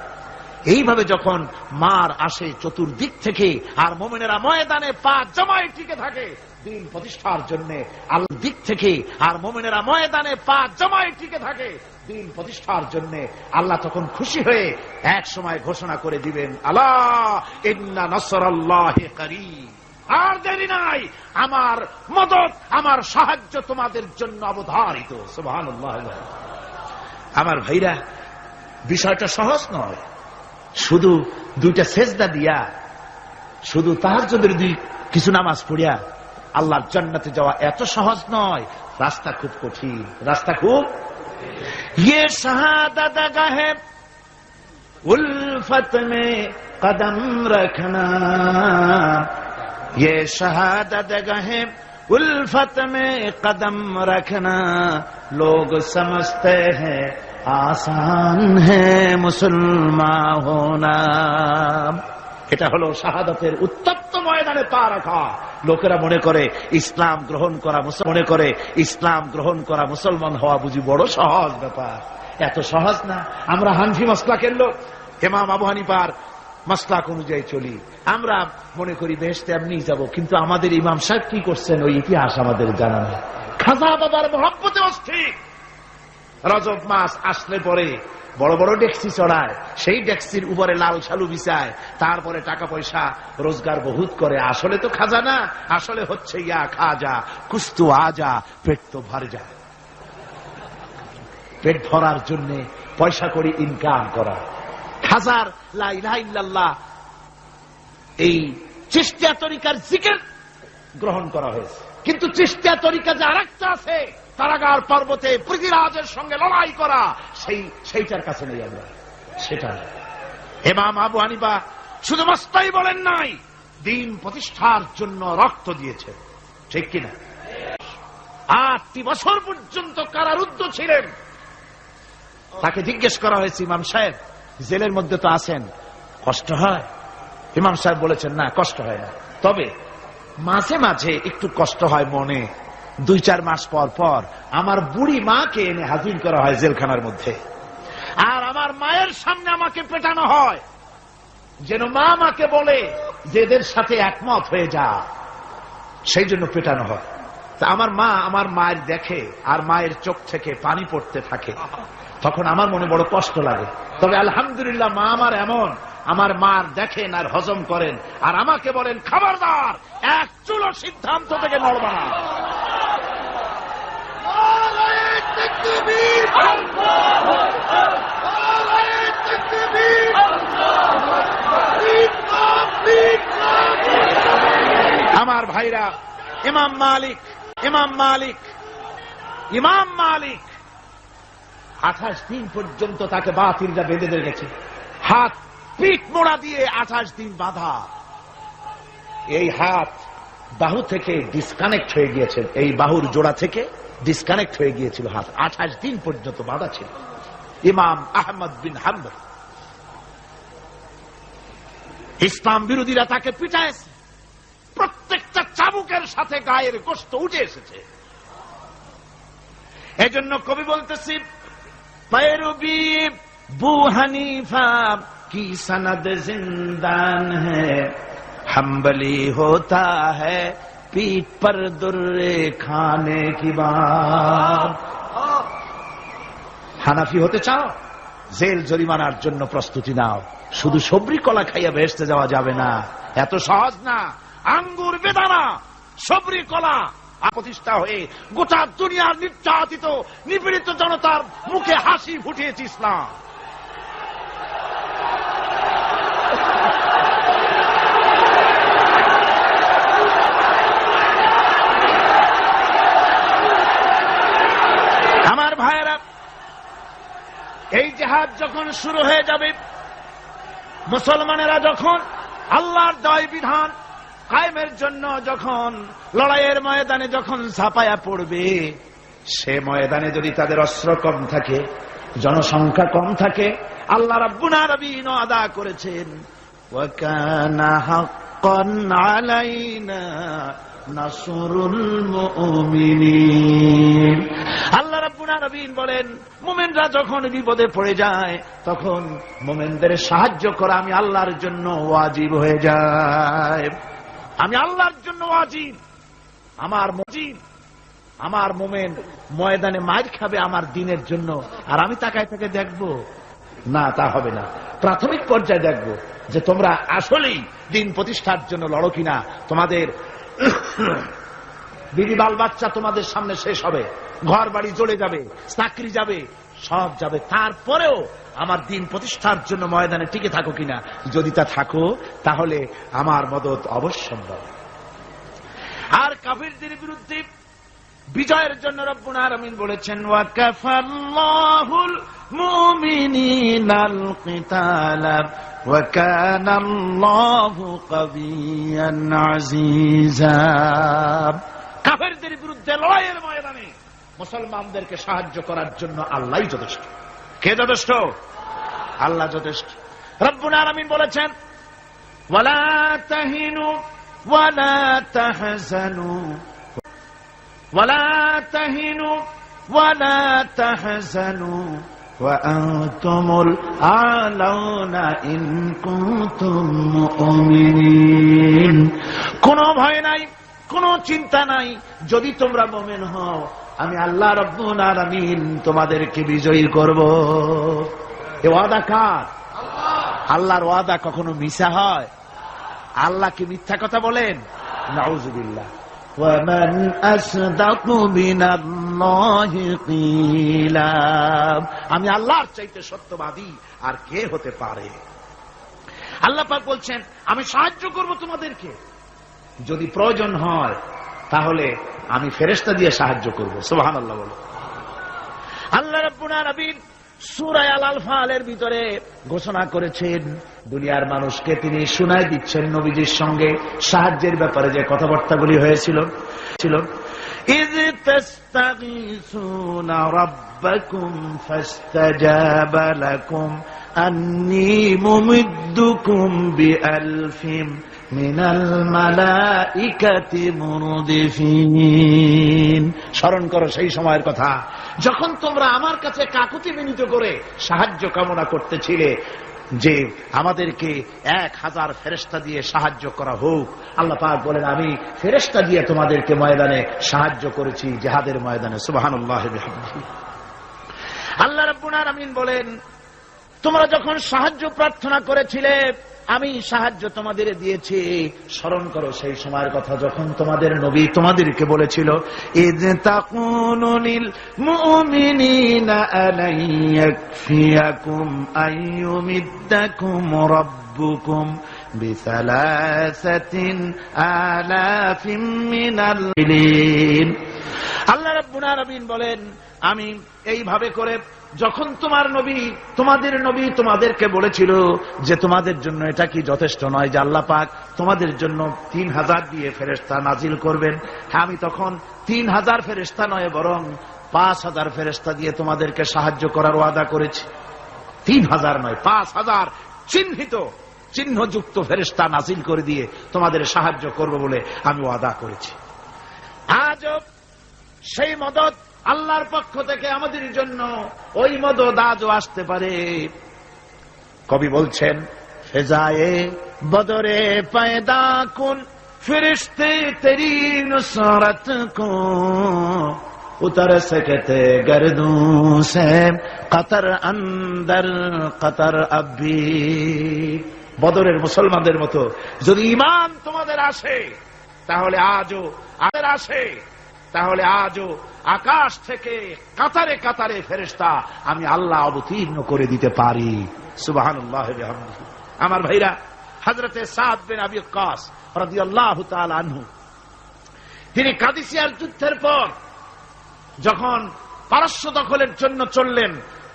এইভাবে যখন মার আসে চতুর্দিক থেকে, আর মুমিনেরা ময়দানে পা জমায়ে টিকে থাকে দিন প্রতিষ্ঠার জন্য, আল্লাহর দিক থেকে, আর মুমিনেরা ময়দানে পা জমায়ে টিকে থাকে দিন প্রতিষ্ঠার জন্য, আল্লাহ তখন খুশি হয়ে এক সময় ঘোষণা করে দিবেন, আলা ইন্না নাসরাল্লাহি করিব। আর দেরি নাই, আমার মদত, আমার সাহায্য তোমাদের জন্য অবধারিত। সুবহানাল্লাহ। আমার ভাইরা, বিষয়টা সহজ নয়। শুধু দুইটা সেজদা দিয়া, শুধু তাহাজ্জুদের কিছু নামাজ পড়িয়া আল্লাহর জান্নাতে যাওয়া এত সহজ নয়। রাস্তা খুব কঠিন, রাস্তা খুব। ये शहादत गाहे उल्फत में कदम रखना, ये शहादत गाहे उल्फत में कदम रखना, लोग समझते हैं आसान है मुसलमान होना। এটা হলো শাহাদাতের উত্তপ্ত ময়দানে পা রাখা। লোকেরা মনে করে ইসলাম গ্রহণ করা, মনে করে ইসলাম গ্রহণ করা মুসলমান হওয়া বুঝি বড় সহজ ব্যাপার। এত সহজ না। আমরা হানফি মাসলাকের লোক, ইমাম আবু হানিফার মাসলাক অনুযায়ী চলি। আমরা মনে করি বেহেশতে এমনি যাব, কিন্তু আমাদের ইমাম সাহেব কি করছেন ওই ইতিহাস আমাদের জানা নেই। খাজা বাবার মহব্বতে অস্থির। রজব মাস আসলে পরে বড় বড় ডেক্সি চড়ায়, সেই ডেক্সির উপরে লাল শালু বিছায়, তারপরে টাকা পয়সা রোজগার বহুত করে। আসলে তো খাজা না, আসলে হচ্ছে ইয়া খাজা কুস্তু আজা, পেট তো ভর যায়। পেট ভরার জন্য পয়সা করে ইনকাম করা। খাজার লা ইলাহা ইল্লাল্লাহ, এই চিশতিয়া তরিকার জিকির গ্রহণ করা হয়েছে, কিন্তু চিশতিয়া তরিকা যে আরেকটা আছে, কারাগার পর্বতে পৃথিবীরাজের সঙ্গে লড়াই করা, সেইটার কাছে নেই আমরা, সেটা। ইমাম আবু হানিফা শুধু মাসলাই বলেন নাই, দিন প্রতিষ্ঠার জন্য রক্ত দিয়েছে, ঠিক কিনা? 8টি বছর পর্যন্ত কারারুদ্ধ ছিলেন। তাকে জিজ্ঞেস করা হয়েছে, ইমাম সাহেব জেলের মধ্যে তো আছেন, কষ্ট হয়? ইমাম সাহেব বলেছেন, না কষ্ট হয় না, তবে মাঝে মাঝে একটু কষ্ট হয় মনে। 2-4 মাস পর পর আমার বুড়ি মাকে এনে হাজির করা হয় জেলখানার মধ্যে, আর আমার মায়ের সামনে আমাকে পেটানো হয়, যেন মা মাকে বলে যে এদের সাথে একমত হয়ে যা, সেই জন্য পেটানো হয়। তা আমার মা আমার মায়ের দেখে আর মায়ের চোখ থেকে পানি পড়তে থাকে, তখন আমার মনে বড় কষ্ট লাগে। তবে আলহামদুলিল্লাহ মা আমার এমন, আমার মার দেখেন আর হজম করেন, আর আমাকে বলেন খবরদার এক চুলো সিদ্ধান্ত থেকে নড়বা না। আমার ভাইরা, ইমাম মালিক 28 দিন পর্যন্ত তাকে বাতিলরা বেঁধে দিয়ে গেছে, হাত পিঠ মোড়া দিয়ে 28 দিন বাঁধা। এই হাত বাহু থেকে ডিসকানেক্ট হয়ে গিয়েছে, এই বাহুর জোড়া থেকে ডিসকানেক্ট হয়ে গিয়েছিল হাত, 28 দিন পর্যন্ত বাঁধা ছিল। ইমাম আহমদ বিন হাম্বল, ইসলাম বিরোধীরা তাকে পিটাইছে, প্রত্যেকটা চাবুকের সাথে গায়ের গোশত উঠে এসেছে। এজন্য কবি বলতেছি, पैरवी बू हनीफा की सनद जिंदान है, हम्बली होता है पीठ पर दुर्रे खाने की बात। হানাফি হতে চাও, জেল জরিমানার জন্য প্রস্তুতি নাও। শুধু সবরি কলা খাইয়া বেহেশতে যাওয়া যাবে না, এত সহজ না। আঙ্গুর বেদানা সবরি কলা প্রতিষ্ঠা হয়ে গোটা দুনিয়ার নির্যাতিত নিপীড়িত জনতার মুখে হাসি ফুটিয়েছে ইসলাম। আমার ভাইয়েরা, এই জিহাদ যখন শুরু হয়ে যাবে, মুসলমানেরা যখন আল্লাহর দয় বিধান কায়েমের জন্য যখন লড়াইয়ের ময়দানে যখন ঝাঁপায়া পড়বে, সে ময়দানে যদি তাদের অস্ত্র কম থাকে, জনসংখ্যা কম থাকে, আল্লাহ রাব্বুল আলামিন আদা করেছেন ওয়া কানা হাক্কান আলাইনা নাসরুল মুমিনিন। আল্লাহ রাব্বুল আলামিন বলেন, মুমিনরা যখন বিপদে পড়ে যায় তখন মুমিনদের সাহায্য করা আমি আল্লাহর জন্য ওয়াজিব হয়ে যায়। আমি আল্লাহর জন্য ওয়াজিব। আমার মুমিন ময়দানে মার খাবে আমার দিনের জন্য, আর আমি তাকায় তাকে দেখবো না, তা হবে না। প্রাথমিক পর্যায়ে দেখবো যে তোমরা আসলেই দিন প্রতিষ্ঠার জন্য লড়ো কিনা। তোমাদের বিবি বাল বাচ্চা তোমাদের সামনে শেষ হবে, ঘর বাড়ি জ্বলে যাবে, চাকরি যাবে, সব যাবে, তারপরেও আমার দিন প্রতিষ্ঠার জন্য ময়দানে টিকে থাকো কিনা। যদি তা থাকো তাহলে আমার মদত অবশ্যম্ভব। আর কাফিরদের বিরুদ্ধে বিজয়ের জন্য রব্বুল আলামিন বলেছেন ওয়া কাফাল্লাহুল মুমিনিনাল কিতালা ওয়া কানাল্লাহু কাবিয়ান আজিজা। কাফিরদের বিরুদ্ধে লড়াইয়ের ময়দানে মুসলমানদেরকে সাহায্য করার জন্য আল্লাহই যথেষ্ট। কে যথেষ্ট? আল্লাহ যথেষ্ট। রব্বুল আলামিন বলেছেন ওয়ালা তাহিনু ওয়ালা তাহজানু ওয়ালা তাহিনু ওয়ালা তাহজানু ওয়া আনতুমুল আলাউনা ইন কুনতুম মুমিনিন। কোনো ভয় নাই, কোনো চিন্তা নাই, যদি তোমরা মুমিন হও আমি আল্লাহ রাব্বুল আলামিন তোমাদেরকে বিজয়ী করব। এ ওয়াদা কার? আল্লাহর ওয়াদা কখনো মিথ্যা হয়? আল্লাহ কি মিথ্যা কথা বলেন? নাউযুবিল্লাহ। ওয়ামান আসদাকু মিনাল্লাহি কিলা। আমি আল্লাহর চাইতে সত্যবাদী আর কে হতে পারে? আল্লাহ পাক বলছেন আমি সাহায্য করব তোমাদেরকে, যদি প্রয়োজন হয় তাহলে আমি ফেরেশতা দিয়ে সাহায্য করব। সুবহানাল্লাহ বলো। আল্লাহ রাব্বুল আলামিন সূরা আল-আনফালের ভিতরে ঘোষণা করেছেন, দুনিয়ার মানুষকে তিনি শোনায় দিচ্ছেন নবীজির সঙ্গে সাহায্যের ব্যাপারে যে কথাবার্তাগুলি হয়েছিল। ইয তাস্তাগীসুনা রাব্বাকুম ফাস্তাজাবা লাকুম আন্নী মুমিদ্দুকুম বিআলফিন মিনাল মালাইকাতি মুরদিফিন। স্মরণ করো সেই সময়ের কথা যখন তোমরা আমার কাছে কাকুতি বিনীত করে সাহায্য কামনা করতেছিলে। যে আমাদেরকে 1000 ফেরেশতা দিয়ে সাহায্য করা হোক। আল্লাহ পাক বলেন, আমি ফেরেশতা দিয়ে তোমাদেরকে ময়দানে সাহায্য করেছি, জিহাদের ময়দানে। সুবহানাল্লাহ বিহামদিহি। আল্লাহ রাব্বুল আলামিন বলেন, তোমরা যখন সাহায্য প্রার্থনা করেছিলে আমি সাহায্য তোমাদের দিয়েছি। স্মরণ করো সেই সময়ের কথা যখন তোমাদের নবী তোমাদেরকে বলেছিল, ইয তাকুনু লিল মুমিনিনা আলাই ইয়াকফিয়াকুম আইয়ুমিদ্দাকুম রাব্বুকুম বিসালাসাতিন আলাফিম মিনাল মুরসালিন। আল্লাহ রাব্বুল আলামিন বলেন, আমি এইভাবে করে যখন তোমাদের নবী তোমাদেরকে বলেছিল যে তোমাদের জন্য এটা কি যথেষ্ট নয় যে আল্লাহ পাক তোমাদের জন্য 3000 দিয়ে ফেরেশতা নাজিল করবেন, হ্যাঁ আমি তখন 3000 ফেরেশতা নয় বরং 5000 ফেরেশতা দিয়ে তোমাদেরকে সাহায্য করার ওয়াদা করেছি। 3000 নয়, 5000 চিহ্নযুক্ত ফেরেশতা নাজিল করে দিয়ে তোমাদের সাহায্য করব বলে আমি ওয়াদা করেছি। আজও সেই মদদ আল্লাহর পক্ষ থেকে আমাদের জন্য ওই মদদ আজও আসতে পারে। কবি বলছেন, ফেজায়ে বদরে পয়দা কুন ফিরিশতে তেরি নুসরত কো উতর सकते गर्दों से कतर अंदर कतर अभी। বদরের মুসলমানদের মতো যদি ঈমান তোমাদের আসে তাহলে আজও আকাশ থেকে কাতারে কাতারে ফেরেশতা আমি আল্লাহ অবতীর্ণ করে দিতে পারি। সুবহানাল্লাহ বিহামদিহি। আমার ভাইরা, হযরতে সাদ বিন আবি ওয়াক্কাস রাদিয়াল্লাহু তাআলা আনহু তিনি কাদিসিয়ার যুদ্ধের পর যখন পারস্য দখলের জন্য চললেন,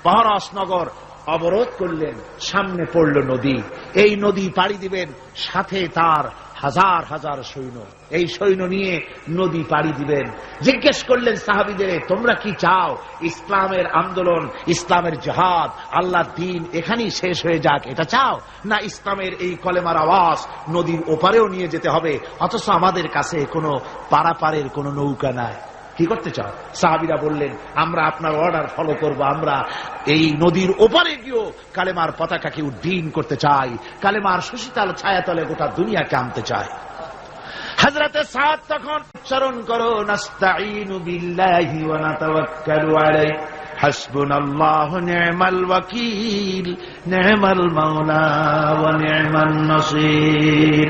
পারস নগর অবরোধ করলেন, সামনে পড়ল নদী। এই নদী পাড়ি দিবেন, সাথে তার হাজার হাজার সৈন্য, এই সৈন্য নিয়ে নদী পাড়ি দিবেন। জিজ্ঞেস করলেন সাহাবীদের, তোমরা কি চাও ইসলামের আন্দোলন, ইসলামের জিহাদ, আল্লাহর দ্বীন এখানেই শেষ হয়ে যাক, এটা চাও, না ইসলামের এই কলেমার আওয়াজ নদীর ওপারেও নিয়ে যেতে হবে, অথচ আমাদের কাছে কোনো পারাপারের কোনো নৌকা নাই, কি করতে চাও? সাহাবীরা বললেন, আমরা আপনার অর্ডার ফলো করব, আমরা এই নদীর ওপারে গিয়েও কালেমার পতাকাকে উড্ডীন করতে চাই, কালেমার সুশীতল ছায়াতলে গোটা দুনিয়াকে আনতে চাই। হযরতে সাদ তখন উচ্চারণ করো, নাস্তাঈনু বিল্লাহি ওয়া নাতাওয়াক্কালু আলাইহি হাসবুনাল্লাহু নি'মাল ওয়াকিল নি'মাল মাওলা ওয়া নি'মান নাসীর।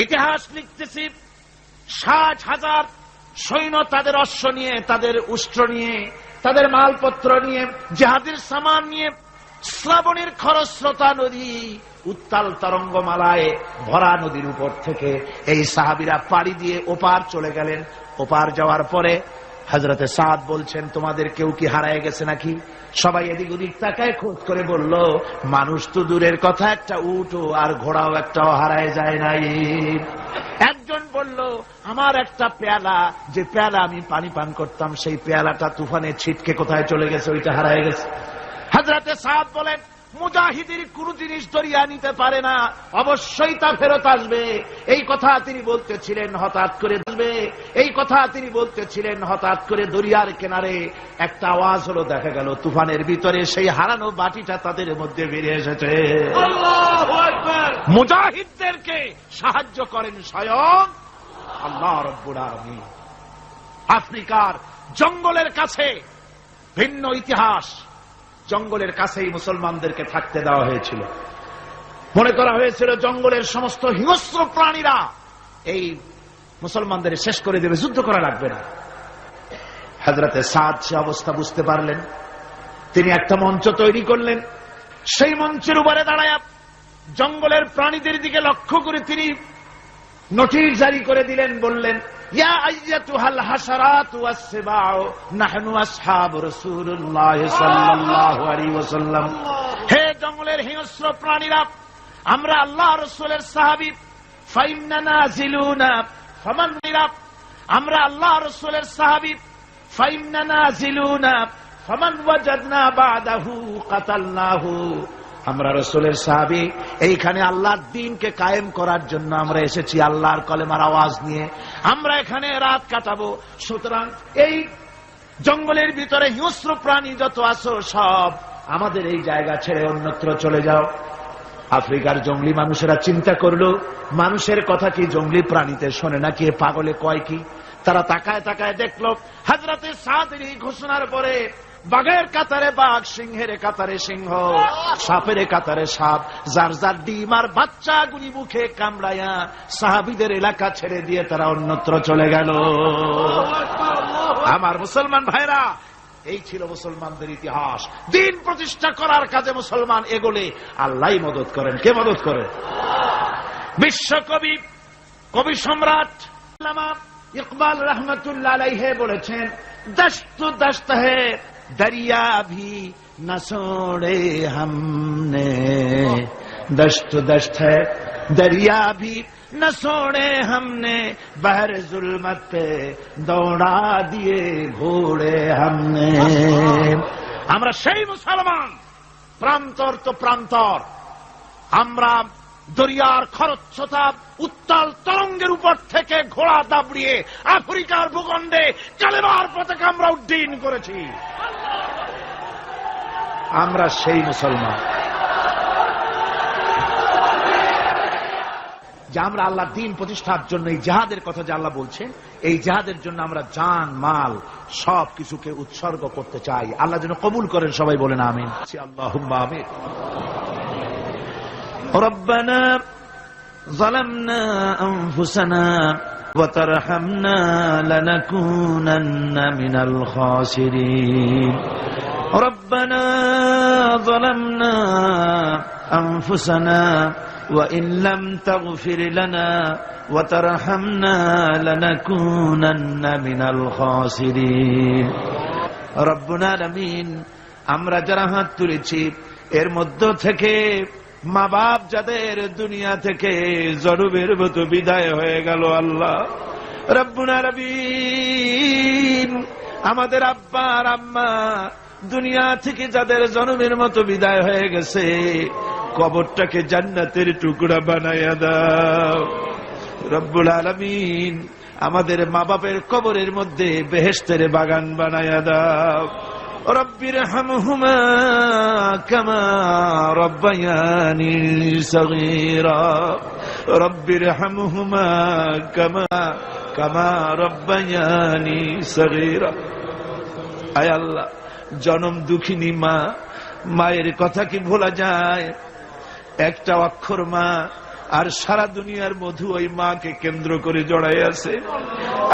ইতিহাস লিখতেছি, 60,000 সৈন্য তাদের অশ্ব নিয়ে, তাদের উষ্ট্র নিয়ে, তাদের মালপত্র নিয়ে, জিহাদের সামান নিয়ে শ্রাবণের খরস্রোতা নদী, উত্তাল তরঙ্গমালায় ভরা নদীর উপর থেকে এই সাহাবীরা পাড়ি দিয়ে ওপার চলে গেলেন। ওপার যাওয়ার পরে হযরতে সাদ বলছেন, তোমাদের কেউ কি হারায় গেছে নাকি? সবাই এদিক ওদিক তাকায়, খোঁজ করে বলল, মানুষ তো দূরের কথা, একটা উট আর ঘোড়াও একটাও হারায় যায় নাই। একজন বলল, আমার একটা পেয়ালা, যে পেয়ালা আমি পানি পান করতাম, সেই পেয়ালাটা তুফানে ছিটকে কোথায় চলে গেছে, ওইটা হারায় গেছে। হযরতে সাদ বলেন, মুজাহিদের কোন জিনিস দরিয়া নিতে পারে না, অবশ্যই তা ফেরত আসবে। এই কথা তিনি বলতেছিলেন, হঠাৎ করে আসবে, এই কথা তিনি বলতেছিলেন, হঠাৎ করে দরিয়ার কিনারে একটা আওয়াজ হলো, দেখা গেল তুফানের ভিতরে সেই হারানো বাটিটা তাদের মধ্যে বেরিয়ে এসেছে। আল্লাহু আকবার। মুজাহিদদেরকে সাহায্য করেন স্বয়ং আল্লাহ রাব্বুল আলামিন। আফ্রিকার জঙ্গলের কাছে ভিন্ন ইতিহাস, জঙ্গলের কাছেই মুসলমানদেরকে থাকতে দেওয়া হয়েছিল। মনে করা হয়েছিল জঙ্গলের সমস্ত হিংস্র প্রাণীরা এই মুসলমানদের শেষ করে দেবে, যুদ্ধ করা লাগবে না। হযরতে সাদ সে অবস্থা বুঝতে পারলেন, তিনি একটা মঞ্চ তৈরি করলেন। সেই মঞ্চের উপরে দাঁড়ায় জঙ্গলের প্রাণীদের দিকে লক্ষ্য করে তিনি নোটিশ জারি করে দিলেন, বললেন, ইয়া আইয়াতুহাল হাশারাতু ওয়াস-সিবাউ নাহনু আসহাবু রাসূলুল্লাহ সাল্লাল্লাহু আলাইহি ওয়াসাল্লাম। হে জঙ্গলের হিংস্র প্রাণীরা, আমরা আল্লাহর রাসূলের সাহাবী, ফাইন্না নাজিলুনা ফামান নিরাব, আমরা আল্লাহর রাসূলের সাহাবী, ফাইন্না নাজিলুনা ফামান ওয়াজাদনা বাদাহু কাতালনাহু। আমরা রাসূলের সাহাবী, এইখানে আল্লাহর দ্বীনকে কায়েম করার জন্য আমরা এসেছি, আল্লাহর কলেমার আওয়াজ নিয়ে আমরা এখানে রাত কাটাবো। সুতরাং এই জঙ্গলের ভিতরে হিংস্র প্রাণী যত আছো সব আমাদের এই জায়গা ছেড়ে অন্যত্র চলে যাও। আফ্রিকার জঙ্গলি মানুষেরা চিন্তা করলো, মানুষের কথা কি জঙ্গলি প্রাণীতে শোনে নাকি, এ পাগলে কয় কি? তারা তাকায় তাকায় দেখলো হযরতে সাদের এই ঘোষণার পরে বাঘের কাতারে বাঘ, সিংহের কাতারে সিংহ, সাপের কাতারে সাপ, যার যার ডিম আর বাচ্চাগুলি মুখে কামড়ায়া সাহাবীদের এলাকা ছেড়ে দিয়ে তারা অন্যত্র চলে গেল। আমার মুসলমান ভাইরা, এই ছিল মুসলমানদের ইতিহাস। দিন প্রতিষ্ঠা করার কাজে মুসলমান এগোলে আল্লাহই মদত করেন। কে মদত করেন? বিশ্বকবি, কবি সম্রাট আল্লামা ইকবাল রহমতুল্লাহ আলাইহি বলেছেন, দশত দশত হে দরিয়া ভি না ছোড়ে हमने, दश्त दश्त है दरिया भी न छोड़े हमने, बहर जुल्मत पे दौड़ा दिए घोड़े हमने। আমরা সেই মুসলমান, প্রান্তর তো প্রান্তর, আমরা দরিয়ার খরস্রোতা উত্তাল তরঙ্গের উপর থেকে ঘোড়া দাবড়িয়ে আফ্রিকার ভূখণ্ডে কালেমার পতাকা আমরা উড্ডীন করেছি। আমরা সেই মুসলমান যে আমরা আল্লাহ দিন প্রতিষ্ঠার জন্য এই জিহাদের কথা যে আল্লাহ বলছেন, এই জিহাদের জন্য আমরা জান মাল সব কিছুকে উৎসর্গ করতে চাই। আল্লাহ যেন কবুল করেন, সবাই বলেন আমিন। আল্লাহুম্মা আমিন। ربنا ظلمنا أنفسنا وترحمنا لنكونن من الخاسرين ربنا ظلمنا أنفسنا وإن لم تغفر لنا وترحمنا لنكونن من الخاسرين ربنا العالمين আমরা যারা হাত তুলেছি এর মধ্য থেকে মা বাপ যাদের দুনিয়া থেকে জরুবের মতো বিদায় হয়ে গেল, আল্লাহ রব্বুল আলামিন আমাদের আব্বা আর আম্মা দুনিয়া থেকে যাদের জনমের মতো বিদায় হয়ে গেছে, কবরটাকে জান্নাতের টুকরা বানাইয়া দাও রব্বুল আলামিন। আমাদের মা বাপের কবরের মধ্যে বেহেশতের বাগান বানাইয়া দাও। রব্বির হামহুমা কামা রব্বায়ানি সগীরা রব্বির হামহুমা কামা রব্বায়ানি সগীরা। আয় আল্লাহ, জনম দুঃখিনী মা, মায়ের কথা কি ভোলা যায়? একটা অক্ষর মা, আর সারা দুনিয়ার মধু ওই মাকে কেন্দ্র করে জড়াই আছে।